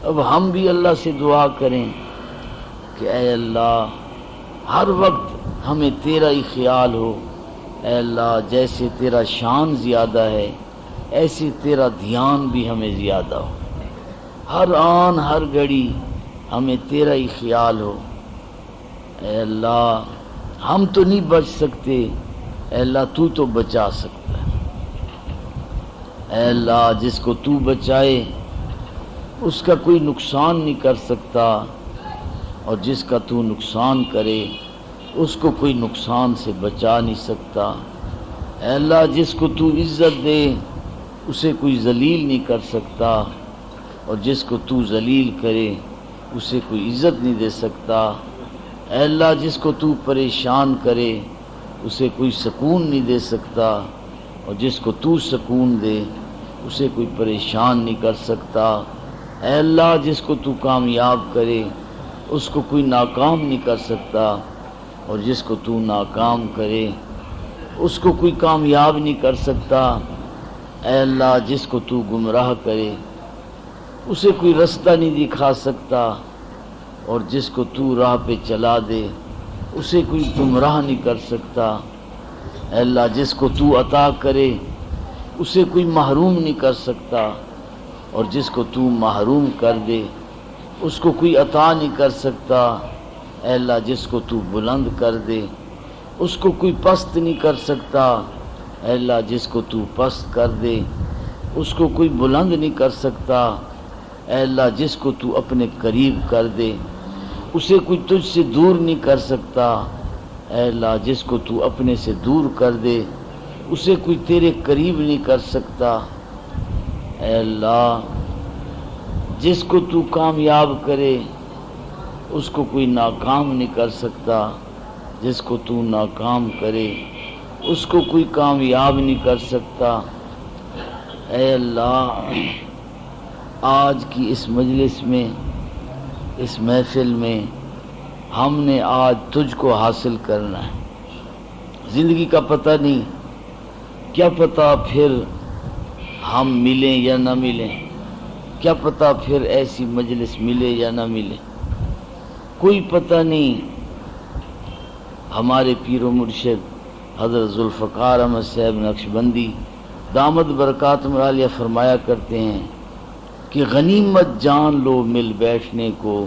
اب ہم بھی اللہ سے دعا کریں کہ اے اللہ ہر وقت ہمیں تیرا ہی خیال ہو، اے اللہ جیسے تیرا شان زیادہ ہے ایسے تیرا دھیان بھی ہمیں زیادہ ہو، ہر آن ہر گھڑی ہمیں تیرا ہی خیال ہو۔ اے اللہ ہم تو نہیں بچ سکتے، اے اللہ تو تو بچا سکتا ہے۔ اے اللہ جس کو تو بچائے اس کا کوئی نقصان نہیں کر سکتا، اور جس کا تو نقصان کرے اس کو کوئی نقصان سے بچا نہیں سکتا۔ اے اللہ جس کو تو عزت دے اسے کوئی ذلیل نہیں کر سکتا، اور جس کو تو ذلیل کرے اسے کوئی عزت نہیں دے سکتا۔ اے اللہ جس کو تو پریشان کرے اسے کوئی سکون نہیں دے سکتا، اور جس کو تو سکون دے اسے کوئی پریشان نہیں کر سکتا۔ اے اللہ جس کو تو کامیاب کرے اس کو کوئی ناکام نہیں کر سکتا، اور جس کو تو ناکام کرے اس کو کوئی کامیاب نہیں کر سکتا۔ اے اللہ جس کو تو گمراہ کرے اسے کوئی رستہ نہیں دکھا سکتا، اور جس کو تو راہ پہ چلا دے اسے کوئی گمراہ نہیں کر سکتا۔ اے اللہ جس کو تو عطا کرے اسے کوئی محروم نہیں کر سکتا، اور جس کو تو محروم کر دے اس کو کوئی عطا نہیں کر سکتا۔ اے اللہ جس کو تو بلند کر دے اس کو کوئی پست نہیں کر سکتا، اے اللہ جس کو تو پست کر دے اس کو کوئی بلند نہیں کر سکتا۔ اے اللہ جس کو تو اپنے قریب کر دے اسے کوئی تجھ سے دور نہیں کر سکتا، اے اللہ جس کو تو اپنے سے دور کر دے اسے کوئی تیرے قریب نہیں کر سکتا۔ اے اللہ جس کو تو کامیاب کرے اس کو کوئی ناکام نہیں کر سکتا، جس کو تو ناکام کرے اس کو کوئی کامیاب نہیں کر سکتا۔ اے اللہ آج کی اس مجلس میں، اس محفل میں ہم نے آج تجھ کو حاصل کرنا ہے۔ زندگی کا پتہ نہیں، کیا پتہ پھر ہم ملیں یا نہ ملیں، کیا پتہ پھر ایسی مجلس ملے یا نہ ملے، کوئی پتہ نہیں۔ ہمارے پیر و مرشد حضرت ذوالفقار احمد صاحب نقشبندی دامت برکاتہم العالیہ فرمایا کرتے ہیں کہ غنیمت جان لو مل بیٹھنے کو،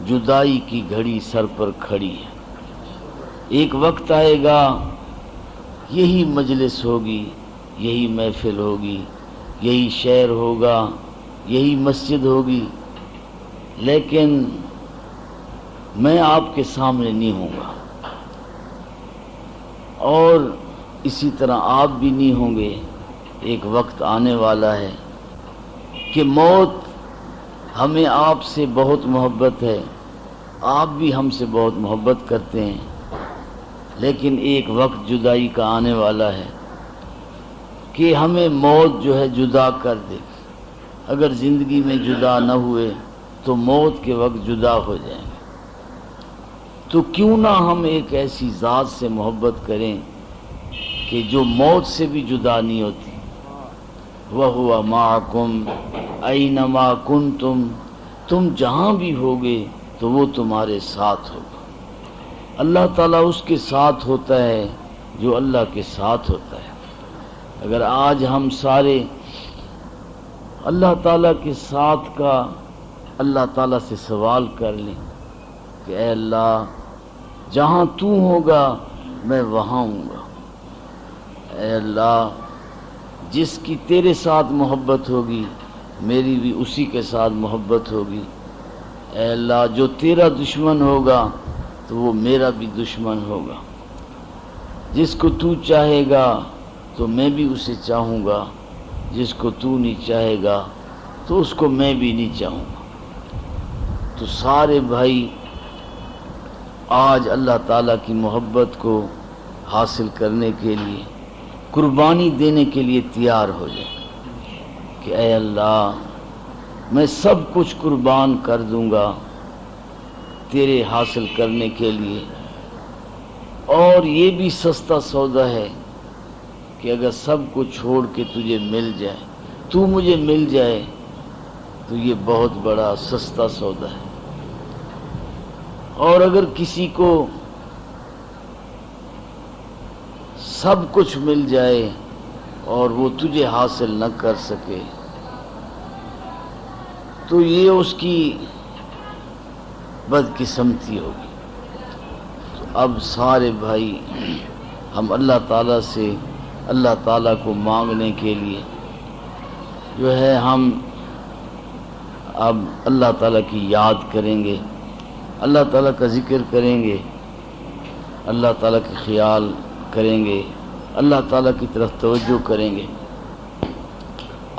جدائی کی گھڑی سر پر کھڑی ہے۔ ایک وقت آئے گا یہی مجلس ہوگی، یہی محفل ہوگی، یہی شعر ہوگا، یہی مسجد ہوگی، لیکن میں آپ کے سامنے نہیں ہوں گا، اور اسی طرح آپ بھی نہیں ہوں گے۔ ایک وقت آنے والا ہے کہ موت ہمیں آپ سے بہت محبت ہے، آپ بھی ہم سے بہت محبت کرتے ہیں، لیکن ایک وقت جدائی کا آنے والا ہے کہ ہمیں موت جو ہے جدا کر دے۔ اگر زندگی میں جدا نہ ہوئے تو موت کے وقت جدا ہو جائیں گے۔ تو کیوں نہ ہم ایک ایسی ذات سے محبت کریں کہ جو موت سے بھی جدا نہیں ہوتی۔ وَهُوَ مَعَكُمْ أَيْنَمَا كُنْتُمْ، تم جہاں بھی ہوگے تو وہ تمہارے ساتھ ہوگا۔ اللہ تعالیٰ اس کے ساتھ ہوتا ہے جو اللہ کے ساتھ ہوتا ہے۔ اگر آج ہم سارے اللہ تعالیٰ کے ساتھ کا اللہ تعالیٰ سے سوال کر لیں کہ اے اللہ جہاں تو ہوگا میں وہاں ہوں گا، اے اللہ جس کی تیرے ساتھ محبت ہوگی میری بھی اسی کے ساتھ محبت ہوگی، اے اللہ جو تیرا دشمن ہوگا تو وہ میرا بھی دشمن ہوگا، جس کو تو چاہے گا تو میں بھی اسے چاہوں گا، جس کو تو نہیں چاہے گا تو اس کو میں بھی نہیں چاہوں گا۔ تو سارے بھائی آج اللہ تعالیٰ کی محبت کو حاصل کرنے کے لیے قربانی دینے کے لیے تیار ہو جائیں کہ اے اللہ میں سب کچھ قربان کر دوں گا تیرے حاصل کرنے کے لیے، اور یہ بھی سستا سودا ہے کہ اگر سب کو چھوڑ کے تجھے مل جائے، تو مجھے مل جائے تو یہ بہت بڑا سستا سودا ہے، اور اگر کسی کو سب کچھ مل جائے اور وہ تجھے حاصل نہ کر سکے تو یہ اس کی بدقسمتی ہوگی۔ تو اب سارے بھائی ہم اللہ تعالیٰ سے اللہ تعالیٰ کو مانگنے کے لیے جو ہے ہم اب اللہ تعالیٰ کی یاد کریں گے، اللہ تعالیٰ کا ذکر کریں گے، اللہ تعالیٰ کے خیال کریں گے، اللہ تعالیٰ کی طرف توجہ کریں گے۔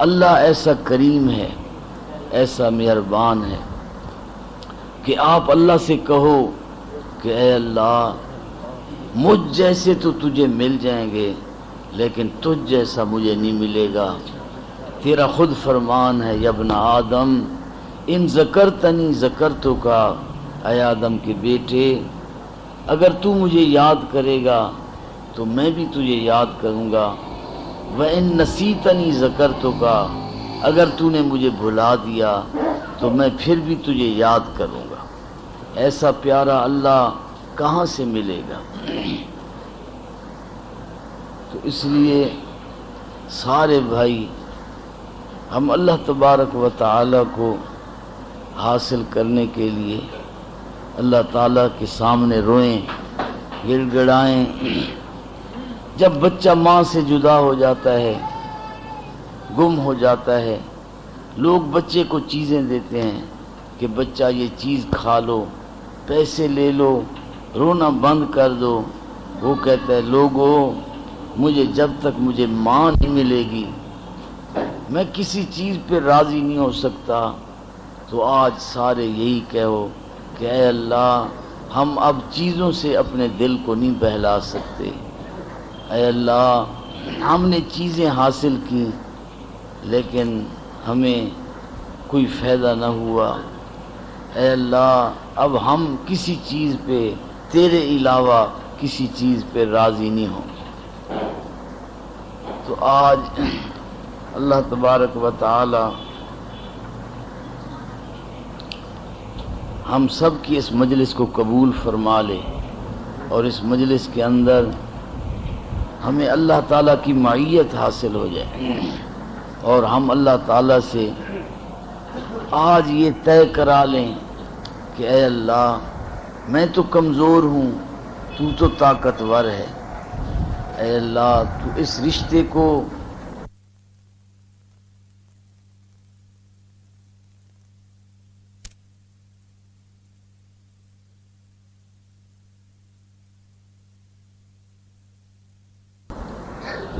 اللہ ایسا کریم ہے، ایسا مہربان ہے کہ آپ اللہ سے کہو کہ اے اللہ مجھ جیسے تو تجھے مل جائیں گے لیکن تجھ جیسا مجھے نہیں ملے گا۔ تیرا خود فرمان ہے یا ابن آدم ان ذکرتنی ذکرتک، اے آدم کے بیٹے اگر تو مجھے یاد کرے گا تو میں بھی تجھے یاد کروں گا، وَإِن نَسِيتَنِي ذَكَرْتُكَ، اگر تو نے مجھے بھلا دیا تو میں پھر بھی تجھے یاد کروں گا۔ ایسا پیارا اللہ کہاں سے ملے گا؟ تو اس لیے سارے بھائی ہم اللہ تبارک و تعالی کو حاصل کرنے کے لیے اللہ تعالیٰ کے سامنے روئیں، گڑ گڑائیں۔ جب بچہ ماں سے جدا ہو جاتا ہے، گم ہو جاتا ہے، لوگ بچے کو چیزیں دیتے ہیں کہ بچہ یہ چیز کھا لو، پیسے لے لو، رونا بند کر دو۔ وہ کہتا ہے لوگوں مجھے جب تک مجھے ماں نہیں ملے گی میں کسی چیز پہ راضی نہیں ہو سکتا۔ تو آج سارے یہی کہو کہ اے اللہ ہم اب چیزوں سے اپنے دل کو نہیں بہلا سکتے، اے اللہ ہم نے چیزیں حاصل کی لیکن ہمیں کوئی فائدہ نہ ہوا، اے اللہ اب ہم کسی چیز پہ تیرے علاوہ کسی چیز پہ راضی نہیں ہوں۔ تو آج اللہ تبارک و تعالی ہم سب کی اس مجلس کو قبول فرما لے، اور اس مجلس کے اندر ہمیں اللہ تعالیٰ کی معیت حاصل ہو جائے، اور ہم اللہ تعالیٰ سے آج یہ طے کرا لیں کہ اے اللہ میں تو کمزور ہوں، تو طاقتور ہے، اے اللہ تو اس رشتے کو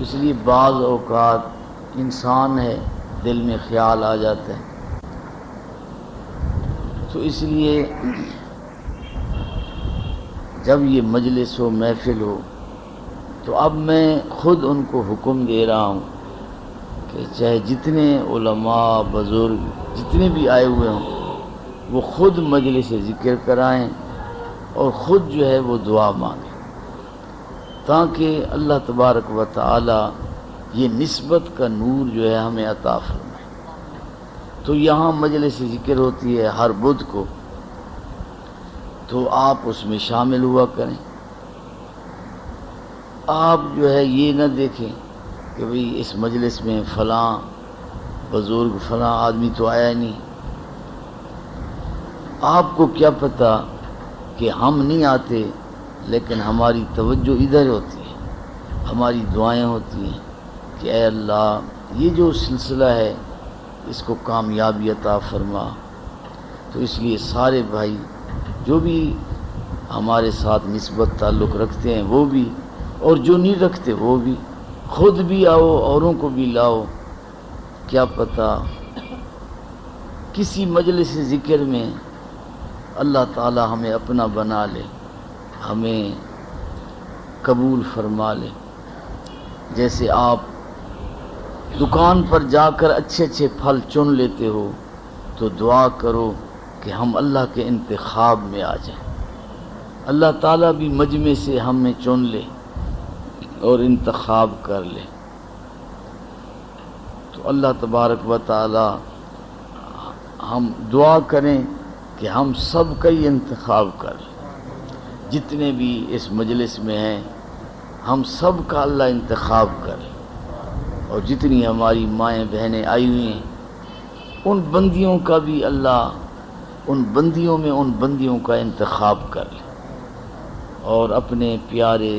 اس لیے بعض اوقات انسان ہے دل میں خیال آ جاتا ہے، تو اس لیے جب یہ مجلس ہو محفل ہو تو اب میں خود ان کو حکم دے رہا ہوں کہ چاہے جتنے علماء بزرگ جتنے بھی آئے ہوئے ہوں وہ خود مجلس ذکر کرائیں اور خود جو ہے وہ دعا مانگیں، تاکہ اللہ تبارک و تعالی یہ نسبت کا نور جو ہے ہمیں عطا فرمائے۔ تو یہاں مجلس ذکر ہوتی ہے ہر بدھ کو، تو تو آپ اس میں شامل ہوا کریں۔ آپ جو ہے یہ نہ دیکھیں کہ بھئی اس مجلس میں فلاں بزرگ فلاں آدمی تو آیا نہیں۔ آپ کو کیا پتہ کہ ہم نہیں آتے، لیکن ہماری توجہ ادھر ہوتی ہے، ہماری دعائیں ہوتی ہیں کہ اے اللہ یہ جو سلسلہ ہے اس کو کامیابی عطا فرما۔ تو اس لیے سارے بھائی جو بھی ہمارے ساتھ نسبت تعلق رکھتے ہیں وہ بھی، اور جو نہیں رکھتے وہ بھی، خود بھی آؤ اوروں کو بھی لاؤ۔ کیا پتہ کسی مجلس ذکر میں اللہ تعالی ہمیں اپنا بنا لے، ہمیں قبول فرما لے۔ جیسے آپ دکان پر جا کر اچھے اچھے پھل چن لیتے ہو، تو دعا کرو کہ ہم اللہ کے انتخاب میں آ جائیں، اللہ تعالیٰ بھی مجمع سے ہمیں چن لے اور انتخاب کر لے۔ تو اللہ تبارک و تعالی ہم دعا کریں کہ ہم سب کا ہی انتخاب کر لیں، جتنے بھی اس مجلس میں ہیں ہم سب کا اللہ انتخاب کرے، اور جتنی ہماری مائیں بہنیں آئی ہوئی ہیں ان بندیوں کا بھی اللہ ان بندیوں کا انتخاب کر لے، اور اپنے پیارے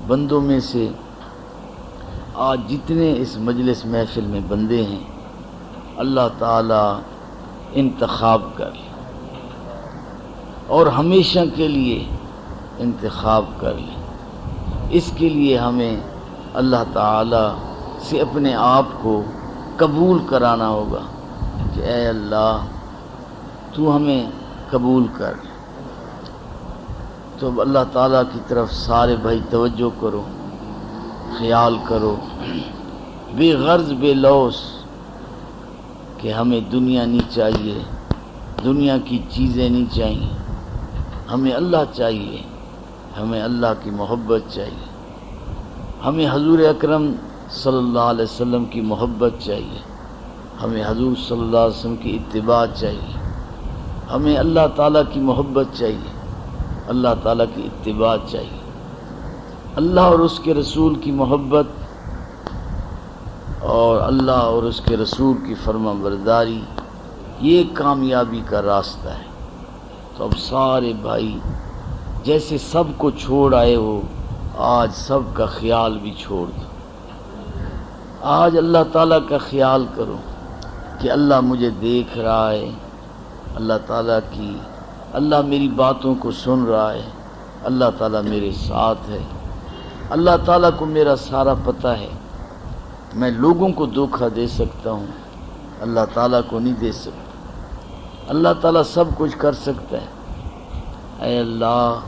بندوں میں سے آج جتنے اس مجلس محفل میں بندے ہیں اللہ تعالی انتخاب کر لے اور ہمیشہ کے لیے انتخاب کر لے۔ اس کے لیے ہمیں اللہ تعالی سے اپنے آپ کو قبول کرانا ہوگا کہ اے اللہ تو ہمیں قبول کر۔ تو اب اللہ تعالیٰ کی طرف سارے بھائی توجہ کرو، خیال کرو، بے غرض بے لوث کہ ہمیں دنیا نہیں چاہیے، دنیا کی چیزیں نہیں چاہیے، ہمیں اللہ چاہیے، ہمیں اللہ کی محبت چاہیے، ہمیں حضور اکرم صلی اللہ علیہ وسلم کی محبت چاہیے، ہمیں حضور صلی اللہ علیہ وسلم کی اتباع چاہیے، ہمیں اللہ تعالیٰ کی محبت چاہیے، اللہ تعالیٰ کی اتباع چاہیے۔ اللہ اور اس کے رسول کی محبت اور اللہ اور اس کے رسول کی فرما برداری یہ کامیابی کا راستہ ہے۔ تو اب سارے بھائی جیسے سب کو چھوڑ آئے ہو آج سب کا خیال بھی چھوڑ دو، آج اللہ تعالیٰ کا خیال کرو کہ اللہ مجھے دیکھ رہا ہے، اللہ تعالیٰ کی اللہ میری باتوں کو سن رہا ہے، اللہ تعالیٰ میرے ساتھ ہے، اللہ تعالیٰ کو میرا سارا پتہ ہے۔ میں لوگوں کو دھوکہ دے سکتا ہوں، اللہ تعالیٰ کو نہیں دے سکتا۔ اللہ تعالیٰ سب کچھ کر سکتا ہے۔ اے اللہ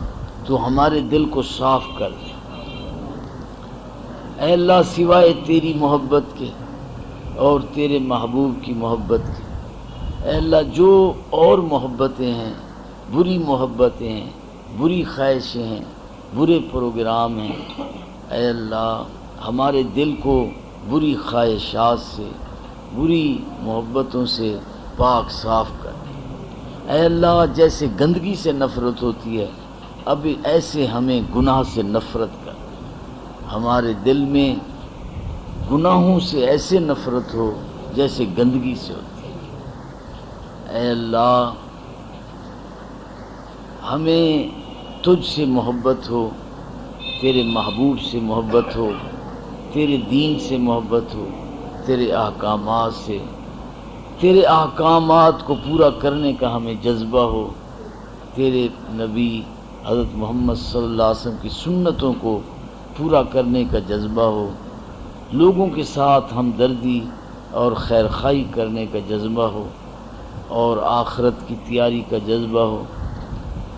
تو ہمارے دل کو صاف کر دے، اے اللہ سوائے تیری محبت کے اور تیرے محبوب کی محبت کے، اے اللہ جو اور محبتیں ہیں، بری محبتیں ہیں، بری خواہشیں ہیں، برے پروگرام ہیں، اے اللہ ہمارے دل کو بری خواہشات سے، بری محبتوں سے پاک صاف کر دے۔ اے اللہ جیسے گندگی سے نفرت ہوتی ہے اب ایسے ہمیں گناہ سے نفرت کر، ہمارے دل میں گناہوں سے ایسے نفرت ہو جیسے گندگی سے ہوتی ہے۔ اے اللہ ہمیں تجھ سے محبت ہو، تیرے محبوب سے محبت ہو، تیرے دین سے محبت ہو، تیرے احکامات سے، تیرے احکامات کو پورا کرنے کا ہمیں جذبہ ہو، تیرے نبی حضرت محمد صلی اللہ علیہ وسلم کی سنتوں کو پورا کرنے کا جذبہ ہو، لوگوں کے ساتھ ہمدردی اور خیر خواہی کرنے کا جذبہ ہو، اور آخرت کی تیاری کا جذبہ ہو۔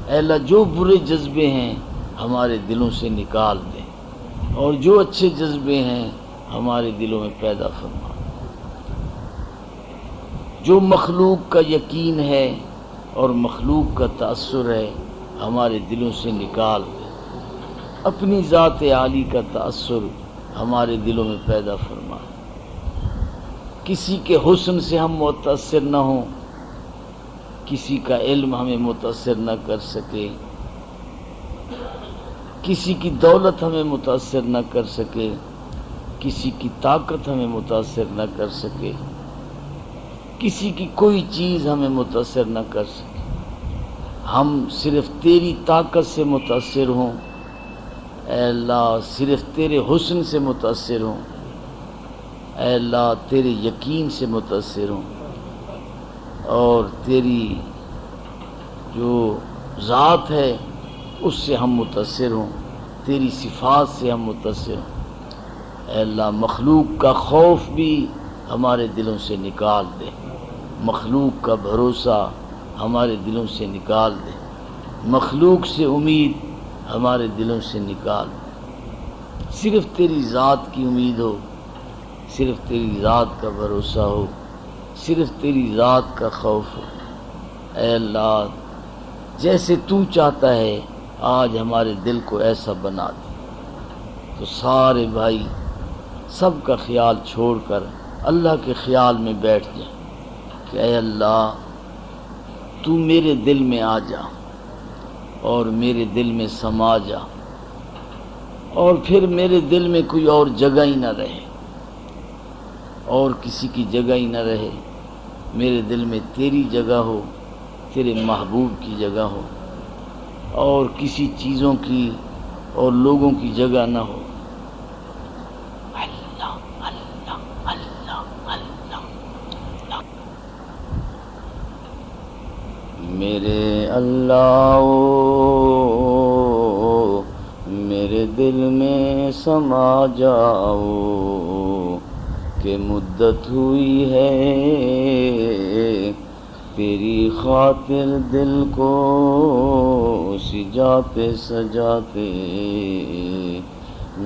اے اللہ جو برے جذبے ہیں ہمارے دلوں سے نکال دیں، اور جو اچھے جذبے ہیں ہمارے دلوں میں پیدا فرما۔ جو مخلوق کا یقین ہے اور مخلوق کا تأثر ہے ہمارے دلوں سے نکال دیں، اپنی ذات عالی کا تأثر ہمارے دلوں میں پیدا فرما۔ کسی کے حسن سے ہم متاثر نہ ہوں، کسی کا علم ہمیں متاثر نہ کر سکے، کسی کی دولت ہمیں متاثر نہ کر سکے، کسی کی طاقت ہمیں متاثر نہ کر سکے، کسی کی کوئی چیز ہمیں متاثر نہ کر سکے۔ ہم صرف تیری طاقت سے متاثر ہوں اے اللہ، صرف تیرے حسن سے متاثر ہوں اے اللہ، تیرے یقین سے متاثر ہوں، اور تیری جو ذات ہے اس سے ہم متاثر ہوں، تیری صفات سے ہم متاثر ہوں اے اللہ۔ مخلوق کا خوف بھی ہمارے دلوں سے نکال دے، مخلوق کا بھروسہ ہمارے دلوں سے نکال دے، مخلوق سے امید ہمارے دلوں سے نکال دے۔ صرف تیری ذات کی امید ہو، صرف تیری ذات کا بھروسہ ہو، صرف تیری ذات کا خوف ہو اے اللہ۔ جیسے تو چاہتا ہے آج ہمارے دل کو ایسا بنا دے۔ تو سارے بھائی سب کا خیال چھوڑ کر اللہ کے خیال میں بیٹھ جائیں کہ اے اللہ تو میرے دل میں آ جا اور میرے دل میں سما جا، اور پھر میرے دل میں کوئی اور جگہ ہی نہ رہے، اور کسی کی جگہ ہی نہ رہے، میرے دل میں تیری جگہ ہو، تیرے محبوب کی جگہ ہو، اور کسی چیزوں کی اور لوگوں کی جگہ نہ ہو۔ اللہ اللہ اللہ اللہ اللہ۔ میرے اللہ میرے دل میں سما جاؤ کہ مدت ہوئی ہے تیری خاطر دل کو سجاتے سجاتے۔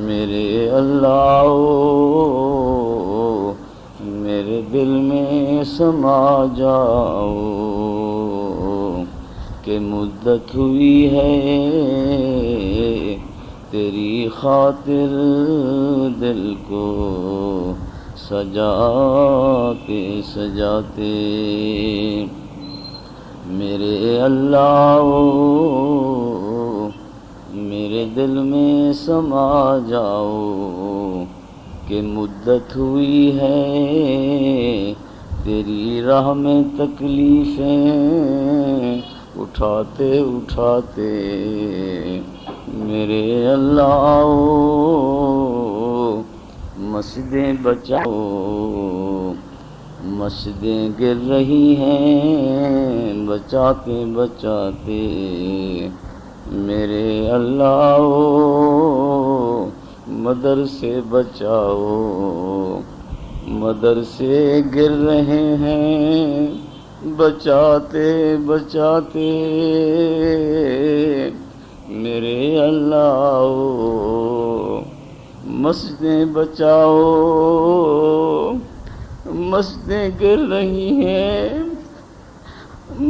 میرے اللہ میرے دل میں سما جاؤ کہ مدت ہوئی ہے تیری خاطر دل کو سجاتے سجاتے۔ میرے اللہ میرے دل میں سما جاؤ کہ مدت ہوئی ہے تیری راہ میں تکلیفیں اٹھاتے اٹھاتے۔ میرے اللہ مسجدیں بچاؤ، مسجدیں گر رہی ہیں بچاتے بچاتے۔ میرے اللہ مدرسے بچاؤ، مدرسے گر رہے ہیں بچاتے بچاتے۔ میرے اللہ مسجدیں بچاؤ، مسجدیں گر رہی ہیں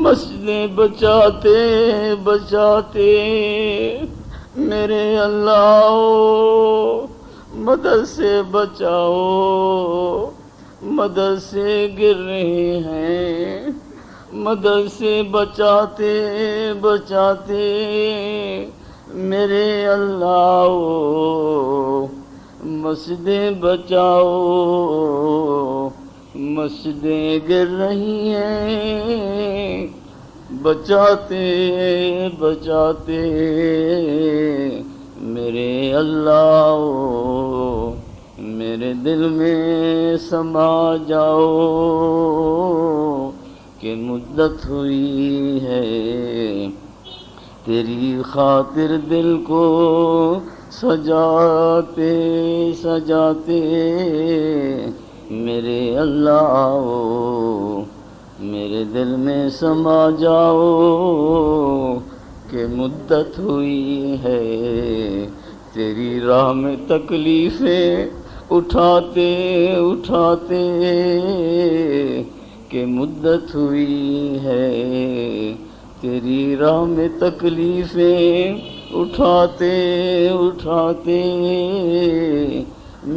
مسجدیں بچاتے بچاتے۔ میرے اللہ مدرسے بچاؤ، مدرسے گر رہے ہیں مدرسے بچاتے بچاتے۔ میرے اللہ مسجدیں بچاؤ، مسجدیں گر رہی ہیں بچاتے بچاتے۔ میرے اللہ میرے دل میں سما جاؤ کہ مدت ہوئی ہے تیری خاطر دل کو سجاتے سجاتے۔ میرے اللہ میرے دل میں سما جاؤ کہ مدت ہوئی ہے تیری راہ میں تکلیفیں اٹھاتے اٹھاتے۔ کہ مدت ہوئی ہے تیری راہ میں تکلیفیں اٹھاتے اٹھاتے۔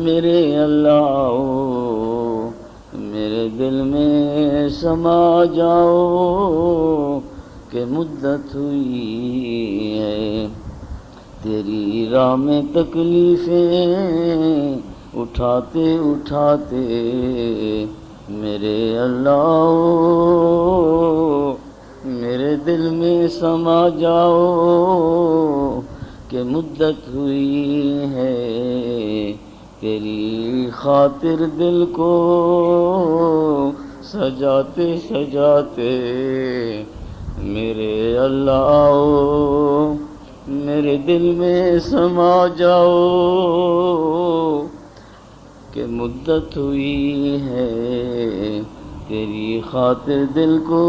میرے اللہ میرے دل میں سما جاؤ کہ مدت ہوئی ہے تیری راہ میں تکلیفیں اٹھاتے اٹھاتے میرے اللہ میرے دل میں سما جاؤ کہ مدت ہوئی ہے تیری خاطر دل کو سجاتے سجاتے میرے اللہ میرے دل میں سما جاؤ کہ مدت ہوئی ہے تیری خاطر دل کو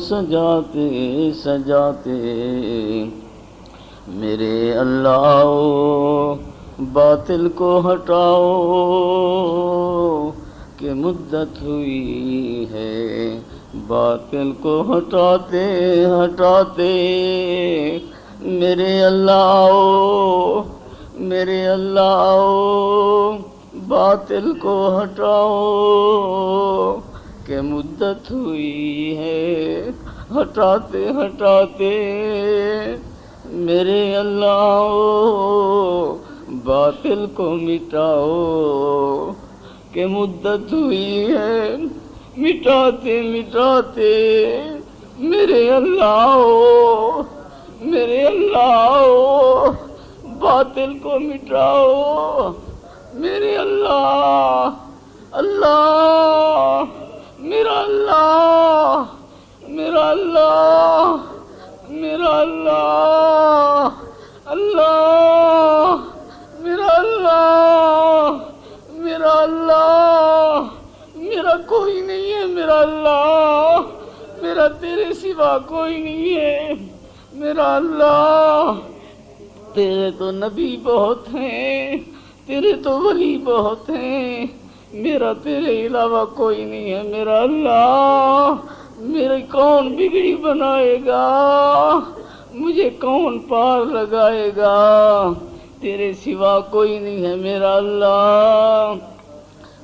سجاتے سجاتے میرے اللہ باطل کو ہٹاؤ کہ مدت ہوئی ہے باطل کو ہٹاتے ہٹاتے میرے اللہ میرے اللہ باطل کو ہٹاؤ کہ مدت ہوئی ہے ہٹاتے ہٹاتے میرے اللہ باطل کو مٹاؤ کہ مدت ہوئی ہے مٹاتے مٹاتے میرے اللہ میرے اللہ باطل کو مٹاؤ میرے اللہ اللہ میرا اللہ میرا اللہ میرا اللہ اللہ میرا اللہ میرا اللہ میرا کوئی نہیں ہے میرا اللہ میرا تیرے سوا کوئی نہیں ہے میرا اللہ تیرے تو نبی بہت ہیں تیرے تو ولی بہت ہیں میرا تیرے علاوہ کوئی نہیں ہے میرا اللہ میرے کون بگڑی بنائے گا مجھے کون پار لگائے گا تیرے سوا کوئی نہیں ہے میرا اللہ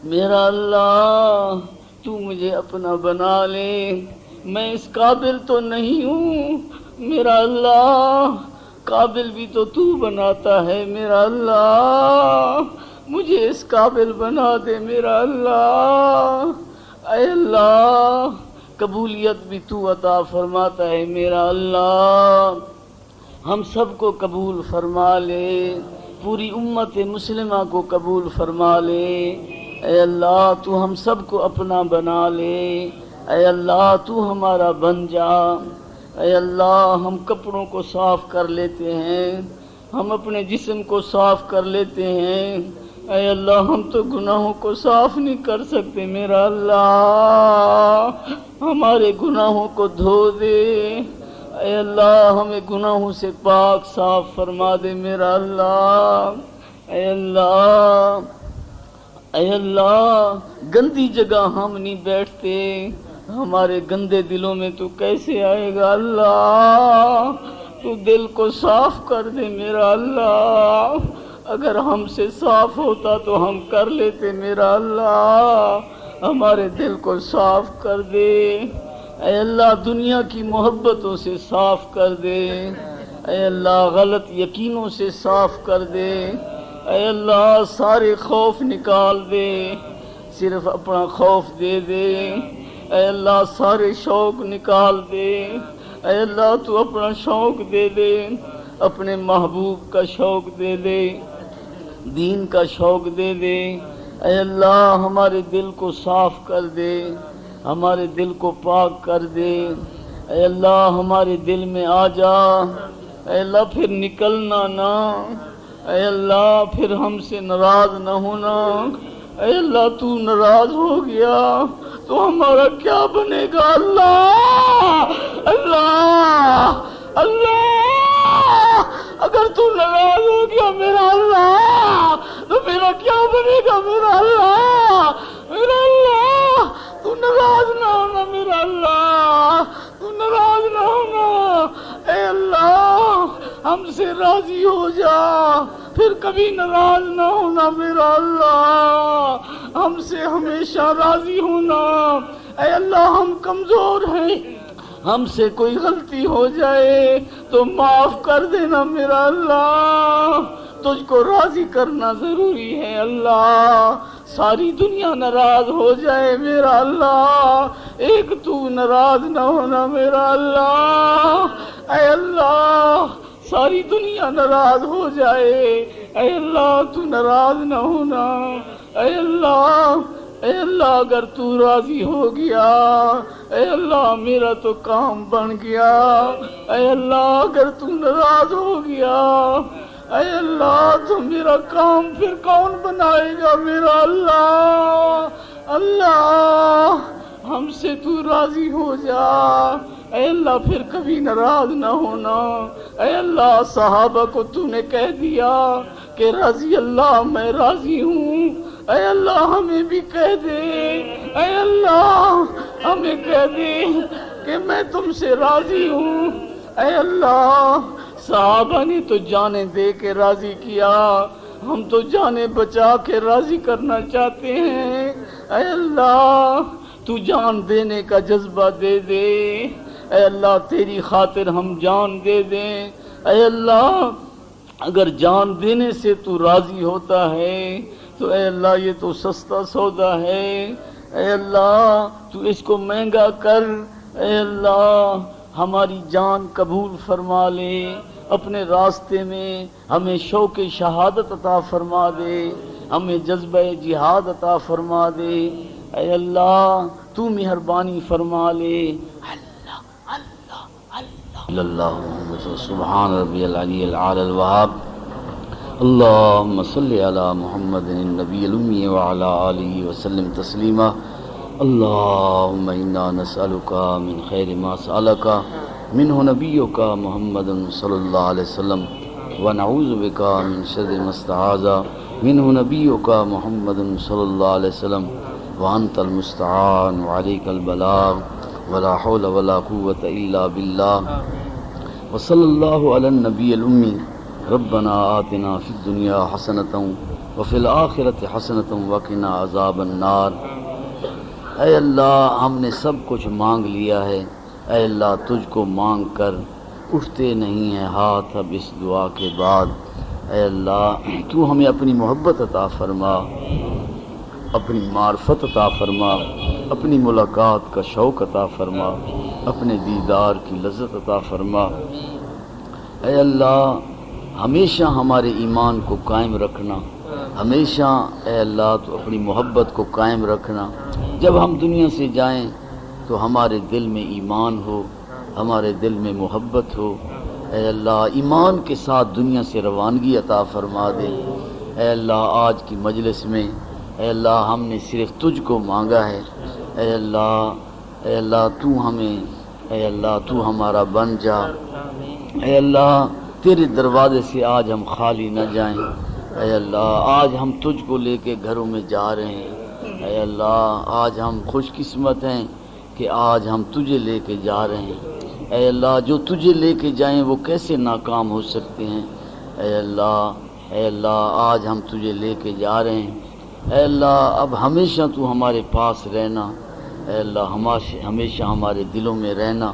میرا اللہ تو مجھے اپنا بنا لے میں اس قابل تو نہیں ہوں میرا اللہ قابل بھی تو بناتا ہے میرا اللہ مجھے اس قابل بنا دے میرا اللہ اے اللہ قبولیت بھی تو عطا فرماتا ہے میرا اللہ ہم سب کو قبول فرما لے پوری امت مسلمہ کو قبول فرما لے اے اللہ تو ہم سب کو اپنا بنا لے اے اللہ تو ہمارا بن جا اے اللہ ہم کپڑوں کو صاف کر لیتے ہیں ہم اپنے جسم کو صاف کر لیتے ہیں اے اللہ ہم تو گناہوں کو صاف نہیں کر سکتے میرا اللہ ہمارے گناہوں کو دھو دے اے اللہ ہمیں گناہوں سے پاک صاف فرما دے میرا اللہ اے اللہ اے اللہ گندی جگہ ہم نہیں بیٹھتے ہمارے گندے دلوں میں تو کیسے آئے گا اللہ تو دل کو صاف کر دے میرا اللہ اگر ہم سے صاف ہوتا تو ہم کر لیتے میرا اللہ ہمارے دل کو صاف کر دے اے اللہ دنیا کی محبتوں سے صاف کر دے اے اللہ غلط یقینوں سے صاف کر دے اے اللہ سارے خوف نکال دے صرف اپنا خوف دے دے اے اللہ سارے شوق نکال دے اے اللہ تو اپنا شوق دے دے اپنے محبوب کا شوق دے دے دین کا شوق دے دے اے اللہ ہمارے دل کو صاف کر دے ہمارے دل کو پاک کر دے اے اللہ ہمارے دل میں آ جا اے اللہ پھر نکلنا نہ اے اللہ پھر ہم سے ناراض نہ ہونا اے اللہ تو ناراض ہو گیا تو ہمارا کیا بنے گا اللہ اللہ اللہ اگر تو ناراض ہو گیا میرا اللہ تو میرا کیا بنے گا میرا اللہ میرا اللہ تو ناراض نہ ہونا میرا اللہ تو ناراض نہ ہونا اے اللہ ہم سے راضی ہو جا پھر کبھی ناراض نہ ہونا میرا اللہ ہم سے ہمیشہ راضی ہونا۔ اے اللہ ہم کمزور ہیں، ہم سے کوئی غلطی ہو جائے تو معاف کر دینا میرا اللہ۔ تجھ کو راضی کرنا ضروری ہے اللہ، ساری دنیا ناراض ہو جائے میرا اللہ، ایک تو ناراض نہ ہونا میرا اللہ۔ اے اللہ ساری دنیا ناراض ہو جائے، اے اللہ تو ناراض نہ ہونا۔ اے اللہ، اے اللہ اگر تو راضی ہو گیا، اے اللہ میرا تو کام بن گیا۔ اے اللہ اگر تو ناراض ہو گیا، اے اللہ تو میرا کام پھر کون بنائے گا میرا اللہ۔ اللہ ہم سے تو راضی ہو جا، اے اللہ پھر کبھی ناراض نہ ہونا۔ اے اللہ صحابہ کو تو نے کہہ دیا کہ رضی اللہ میں راضی ہوں، اے اللہ ہمیں بھی کہہ دے، اے اللہ ہمیں کہہ دے کہ میں تم سے راضی ہوں۔ اے اللہ صحابہ نے تو جانیں دے کے راضی کیا، ہم تو جانیں بچا کے راضی کرنا چاہتے ہیں۔ اے اللہ تو جان دینے کا جذبہ دے دے، اے اللہ تیری خاطر ہم جان دے دیں۔ اے اللہ اگر جان دینے سے تو راضی ہوتا ہے تو اے اللہ یہ تو سستا سودا ہے، اے اللہ تو اس کو مہنگا کر۔ اے اللہ ہماری جان قبول فرما لے، اپنے راستے میں ہمیں شوق شہادت عطا فرما دے، ہمیں جذبہ جہاد عطا فرما دے۔ اے اللہ تو مہربانی فرما لے۔ اللہ اللہ اللہ اللہ سبحان ربی العلی العال الوہاب۔ اللہم صلی علی محمد النبی الامی وعلی آلہ وسلم تسلیما۔ اللہم انا نسألک من خیر ما سألک منہ نبیک محمد صلی اللہ علیہ وسلم ونعوذ بک من شر ما استعاذ منہ نبیک محمد صلی اللہ علیہ وسلم وانت المستعان وعلیک البلاغ ولا حول ولا قوة الا باللہ وصلی اللہ علی النبی الامی۔ ربنا آتنا فی الدنیا حسنۃ وفی الآخرۃ حسنۃ وقنا عذاب النار۔ اے اللہ ہم نے سب کچھ مانگ لیا ہے، اے اللہ تجھ کو مانگ کر اٹھتے نہیں ہیں ہاتھ اب اس دعا کے بعد۔ اے اللہ تو ہمیں اپنی محبت عطا فرما، اپنی معرفت عطا فرما، اپنی ملاقات کا شوق عطا فرما، اپنے دیدار کی لذت عطا فرما۔ اے اللہ ہمیشہ ہمارے ایمان کو قائم رکھنا، ہمیشہ اے اللہ تو اپنی محبت کو قائم رکھنا۔ جب ہم دنیا سے جائیں تو ہمارے دل میں ایمان ہو، ہمارے دل میں محبت ہو۔ اے اللہ ایمان کے ساتھ دنیا سے روانگی عطا فرما دے۔ اے اللہ آج کی مجلس میں اے اللہ ہم نے صرف تجھ کو مانگا ہے۔ اے اللہ تو ہمیں، اے اللہ تو ہمارا بن جا۔ اے اللہ تیرے دروازے سے آج ہم خالی نہ جائیں۔ اے اللہ آج ہم تجھ کو لے کے گھروں میں جا رہے ہیں۔ اے اللہ آج ہم خوش قسمت ہیں کہ آج ہم تجھے لے کے جا رہے ہیں۔ اے اللہ جو تجھے لے کے جائیں وہ کیسے ناکام ہو سکتے ہیں۔ اے اللہ آج ہم تجھے لے کے جا رہے ہیں۔ اے اللہ اب ہمیشہ تو ہمارے پاس رہنا، اے اللہ ہمیشہ ہمارے دلوں میں رہنا،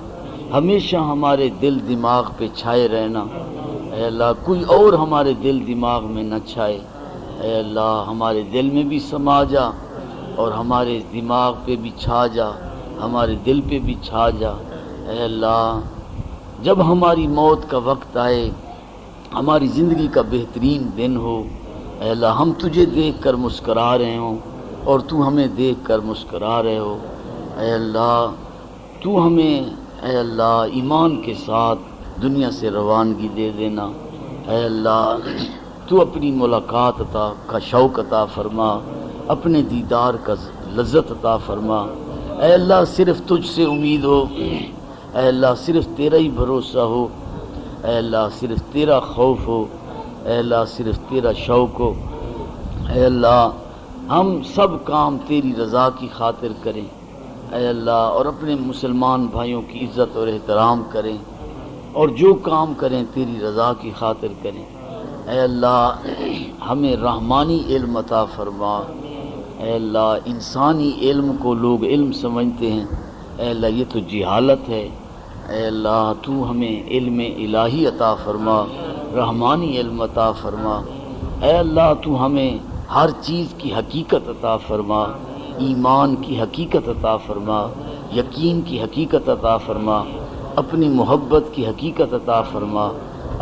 ہمیشہ ہمارے دل دماغ پہ چھائے رہنا۔ اے اللہ کوئی اور ہمارے دل دماغ میں نہ چھائے۔ اے اللہ ہمارے دل میں بھی سما جا اور ہمارے دماغ پہ بھی چھا جا، ہمارے دل پہ بھی چھا جا۔ اے اللہ جب ہماری موت کا وقت آئے، ہماری زندگی کا بہترین دن ہو، اے اللہ ہم تجھے دیکھ کر مسکرا رہے ہوں اور تو ہمیں دیکھ کر مسکرا رہے ہو۔ اے اللہ تو ہمیں اے اللہ ایمان کے ساتھ دنیا سے روانگی دے دینا۔ اے اللہ تو اپنی ملاقات کا شوق عطا فرما، اپنے دیدار کا لذت عطا فرما۔ اے اللہ صرف تجھ سے امید ہو، اے اللہ صرف تیرا ہی بھروسہ ہو، اے اللہ صرف تیرا خوف ہو، اے اللہ صرف تیرا شوق ہو۔ اے اللہ ہم سب کام تیری رضا کی خاطر کریں، اے اللہ اور اپنے مسلمان بھائیوں کی عزت اور احترام کریں، اور جو کام کریں تیری رضا کی خاطر کریں۔ اے اللہ ہمیں رحمانی علم عطا فرما، اے اللہ انسانی علم کو لوگ علم سمجھتے ہیں، اے اللہ یہ تو جہالت ہے، اے اللہ تو ہمیں علم الہی عطا فرما، رحمانی علم عطا فرما، اے اللہ تو ہمیں ہر چیز کی حقیقت عطا فرما، ایمان کی حقیقت عطا فرما، یقین کی حقیقت عطا فرما، اپنی محبت کی حقیقت عطا فرما،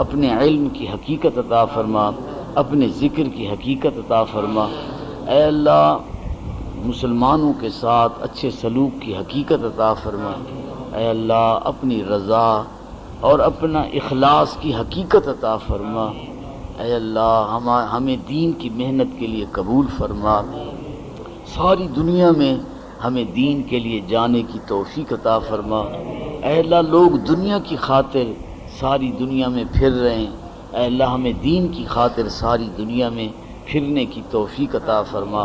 اپنے علم کی حقیقت عطا فرما، اپنے ذکر کی حقیقت عطا فرما، اے اللہ مسلمانوں کے ساتھ اچھے سلوک کی حقیقت عطا فرما، اے اللہ اپنی رضا اور اپنا اخلاص کی حقیقت عطا فرما، اے اللہ ہمیں دین کی محنت کے لیے قبول فرما، ساری دنیا میں ہمیں دین کے لیے جانے کی توفیق عطا فرما، اے اللہ لوگ دنیا کی خاطر ساری دنیا میں پھر رہے ہیں، اے اللہ ہمیں دین کی خاطر ساری دنیا میں پھرنے کی توفیق عطا فرما،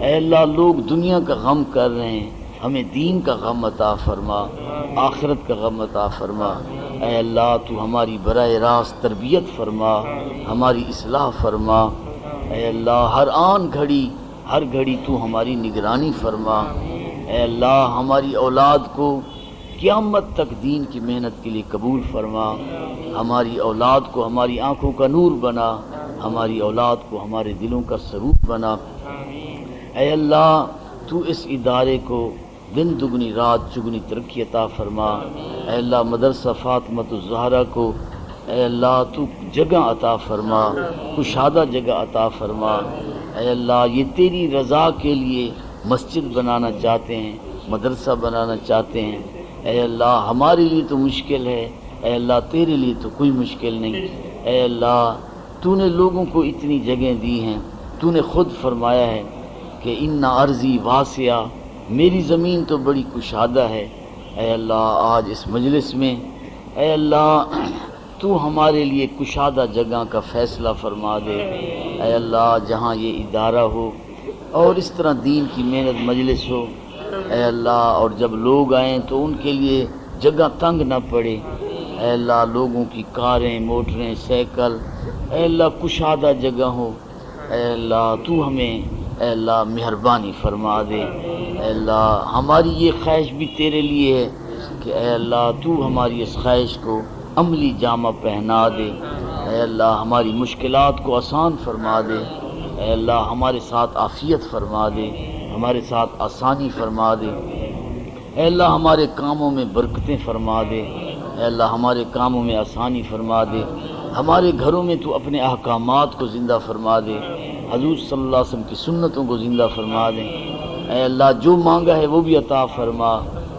اے اللہ لوگ دنیا کا غم کر رہے ہیں، ہمیں دین کا غم عطا فرما، آخرت کا غم عطا فرما، اے اللہ تو ہماری براہ راست تربیت فرما، ہماری اصلاح فرما، اے اللہ ہر گھڑی تو ہماری نگرانی فرما، اے اللہ ہماری اولاد کو قیامت تک دین کی محنت کے لیے قبول فرما، ہماری اولاد کو ہماری آنکھوں کا نور بنا، ہماری اولاد کو ہمارے دلوں کا سرور بنا، اے اللہ تو اس ادارے کو دن دگنی رات چگنی ترقی عطا فرما، اے اللہ مدرسہ فاطمۃ الزہرا کو اے اللہ تو جگہ عطا فرما، کشادہ جگہ عطا فرما، اے اللہ یہ تیری رضا کے لیے مسجد بنانا چاہتے ہیں، مدرسہ بنانا چاہتے ہیں، اے اللہ ہمارے لیے تو مشکل ہے، اے اللہ تیرے لیے تو کوئی مشکل نہیں، اے اللہ تو نے لوگوں کو اتنی جگہیں دی ہیں، تو نے خود فرمایا ہے کہ ان ارضی واسعہ، میری زمین تو بڑی کشادہ ہے، اے اللہ آج اس مجلس میں اے اللہ تو ہمارے لیے کشادہ جگہ کا فیصلہ فرما دے، اے اللہ جہاں یہ ادارہ ہو اور اس طرح دین کی محنت مجلس ہو، اے اللہ اور جب لوگ آئیں تو ان کے لیے جگہ تنگ نہ پڑے، اے اللہ لوگوں کی کاریں موٹریں سائیکل اے اللہ کشادہ جگہ ہو، اے اللہ تو ہمیں اے اللہ مہربانی فرما دے، اے اللہ ہماری یہ خواہش بھی تیرے لیے ہے کہ اے اللہ تو ہماری اس خواہش کو عملی جامہ پہنا دے، اے اللہ ہماری مشکلات کو آسان فرما دے، اے اللہ ہمارے ساتھ عافیت فرما دے، ہمارے ساتھ آسانی فرما دے، اے اللہ ہمارے کاموں میں برکتیں فرما دے، اے اللہ ہمارے کاموں میں آسانی فرما دے، ہمارے گھروں میں تو اپنے احکامات کو زندہ فرما دے، حضور صلی اللہ علیہ وسلم کی سنتوں کو زندہ فرما دے، اے اللہ جو مانگا ہے وہ بھی عطا فرما،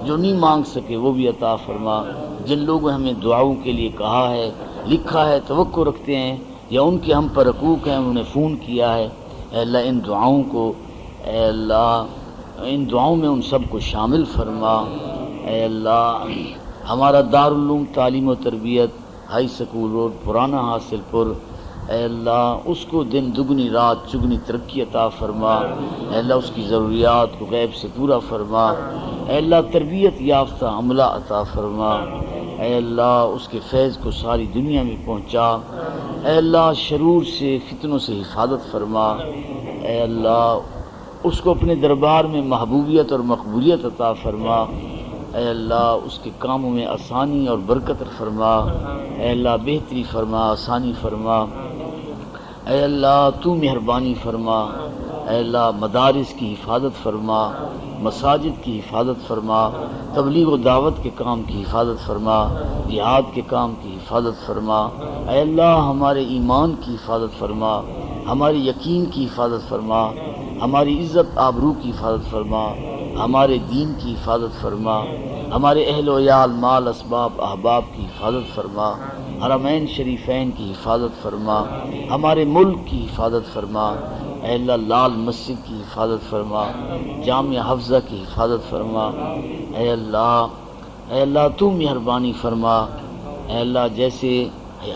جو نہیں مانگ سکے وہ بھی عطا فرما، جن لوگوں نے ہمیں دعاؤں کے لیے کہا ہے لکھا ہے توقع رکھتے ہیں یا ان کے ہم پر حقوق ہیں انہوں نے فون کیا ہے، اے اللہ ان دعاؤں کو اے اللہ ان دعاؤں میں ان سب کو شامل فرما، اے اللہ ہمارا دارالعلوم تعلیم و تربیت ہائی سکول روڈ پرانا حاصل پور، اے اللہ اس کو دن دگنی رات چگنی ترقی عطا فرما، اے اللہ اس کی ضروریات کو غیب سے پورا فرما، اے اللہ تربیت یافتہ عملہ عطا فرما، اے اللہ اس کے فیض کو ساری دنیا میں پہنچا، اے اللہ شرور سے فتنوں سے حفاظت فرما، اے اللہ اس کو اپنے دربار میں محبوبیت اور مقبولیت عطا فرما، اے اللہ اس کے کاموں میں آسانی اور برکت فرما، اے اللہ بہتری فرما آسانی فرما، اے اللہ تو مہربانی فرما، اے اللہ مدارس کی حفاظت فرما، مساجد کی حفاظت فرما، تبلیغ و دعوت کے کام کی حفاظت فرما، جہاد کے کام کی حفاظت فرما، اے اللہ ہمارے ایمان کی حفاظت فرما، ہمارے یقین کی حفاظت فرما، ہماری عزت آبرو کی حفاظت فرما، ہمارے دین کی حفاظت فرما، ہمارے اہل و عیال مال اسباب احباب کی حفاظت فرما، حرمین شریفین کی حفاظت فرما، ہمارے ملک کی حفاظت فرما، اے اللہ لال مسجد کی حفاظت فرما، جامعہ حفظہ کی حفاظت فرما، اے اللہ تو مہربانی فرما، اے اللہ جیسے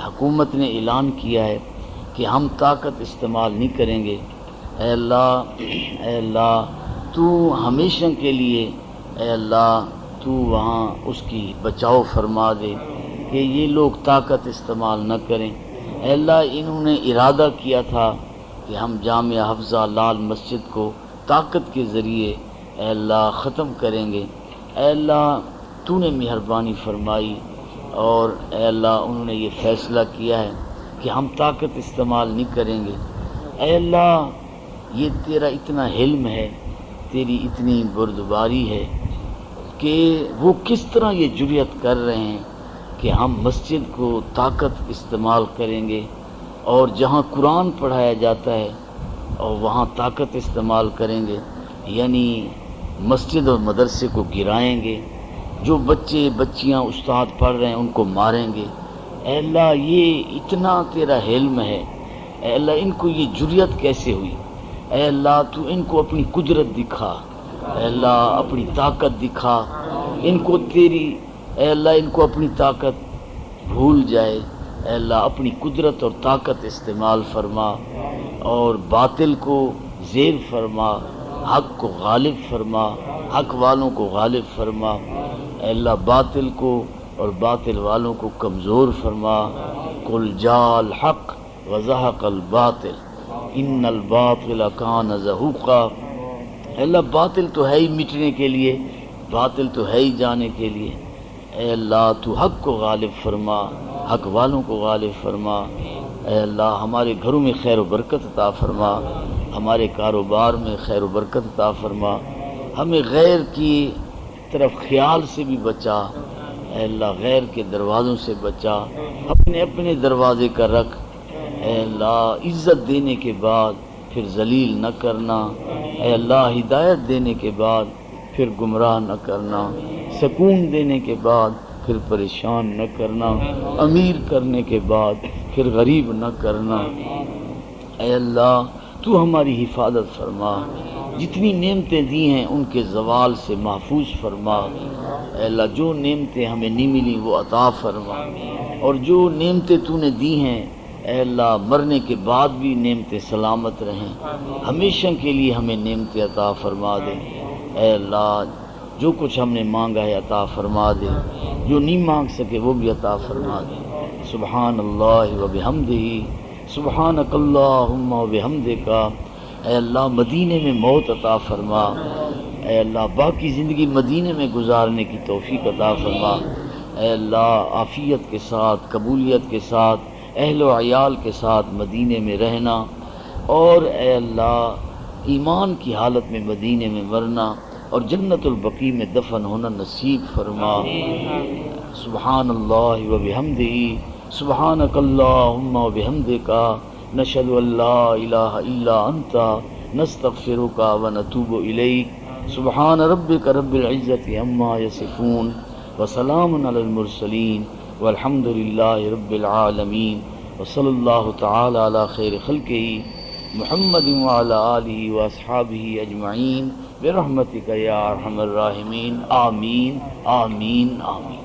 حکومت نے اعلان کیا ہے کہ ہم طاقت استعمال نہیں کریں گے، اے اللہ تو ہمیشہ کے لیے اے اللہ تو وہاں اس کی بچاؤ فرما دے کہ یہ لوگ طاقت استعمال نہ کریں، اے اللہ انہوں نے ارادہ کیا تھا کہ ہم جامعہ حفظہ لال مسجد کو طاقت کے ذریعے اے اللہ ختم کریں گے۔ اے اللہ تو نے مہربانی فرمائی اور اے اللہ انہوں نے یہ فیصلہ کیا ہے کہ ہم طاقت استعمال نہیں کریں گے۔ اے اللہ یہ تیرا اتنا حلم ہے، تیری اتنی بردباری ہے کہ وہ کس طرح یہ جرأت کر رہے ہیں کہ ہم مسجد کو طاقت استعمال کریں گے اور جہاں قرآن پڑھایا جاتا ہے اور وہاں طاقت استعمال کریں گے، یعنی مسجد اور مدرسے کو گرائیں گے، جو بچے بچیاں استاد پڑھ رہے ہیں ان کو ماریں گے۔ اے اللہ یہ اتنا تیرا حلم ہے، اے اللہ ان کو یہ جرأت کیسے ہوئی؟ اے اللہ تو ان کو اپنی قدرت دکھا، اے اللہ اپنی طاقت دکھا ان کو تیری، اے اللہ ان کو اپنی طاقت بھول جائے، اے اللہ اپنی قدرت اور طاقت استعمال فرما اور باطل کو زیر فرما، حق کو غالب فرما، حق والوں کو غالب فرما، اے اللہ باطل کو اور باطل والوں کو کمزور فرما۔ قل جاء الحق وزهق الباطل ان الباطل کان زہوقا۔ اے اللہ باطل تو ہے ہی مٹنے کے لیے، باطل تو ہے ہی جانے کے لیے، اے اللہ تو حق کو غالب فرما، حق والوں کو غالب فرما۔ اے اللہ ہمارے گھروں میں خیر و برکت عطا فرما، ہمارے کاروبار میں خیر و برکت عطا فرما، ہمیں غیر کی طرف خیال سے بھی بچا، اے اللہ غیر کے دروازوں سے بچا، اپنے اپنے دروازے کا رکھ، اے اللہ عزت دینے کے بعد پھر ذلیل نہ کرنا، اے اللہ ہدایت دینے کے بعد پھر گمراہ نہ کرنا، سکون دینے کے بعد پھر پریشان نہ کرنا، امیر کرنے کے بعد پھر غریب نہ کرنا۔ اے اللہ تو ہماری حفاظت فرما، جتنی نعمتیں دی ہیں ان کے زوال سے محفوظ فرما، اے اللہ جو نعمتیں ہمیں نہیں ملی وہ عطا فرما، اور جو نعمتیں تو نے دی ہیں اے اللہ مرنے کے بعد بھی نعمتیں سلامت رہیں، ہمیشہ کے لیے ہمیں نعمتیں عطا فرما دے۔ اے اللہ جو کچھ ہم نے مانگا ہے عطا فرما دے، جو نہیں مانگ سکے وہ بھی عطا فرما دے۔ سبحان اللہ و بحمدہ، سبحانک اللہم و بحمدک۔ اے اللہ مدینے میں موت عطا فرما، اے اللہ باقی زندگی مدینے میں گزارنے کی توفیق عطا فرما، اے اللہ عافیت کے ساتھ قبولیت کے ساتھ اہل و عیال کے ساتھ مدینے میں رہنا، اور اے اللہ ایمان کی حالت میں مدینے میں مرنا اور جنت البقیع میں دفن ہونا نصیب فرما۔ سبحان اللہ و بحمدہ، سبحانک اللہم و بحمدک، نشہد ان لا الہ الا انت، نستغفرک و نتوب الیک۔ سبحان ربک رب العزت عما یصفون وسلام علی المرسلین والحمد للہ رب العالمین، وصلی اللہ تعالی علی خیر خلقہ محمد وعلی آلہ واصحابہ اجمعین برحمتک یا ارحم الراحمین، آمین آمین آمین۔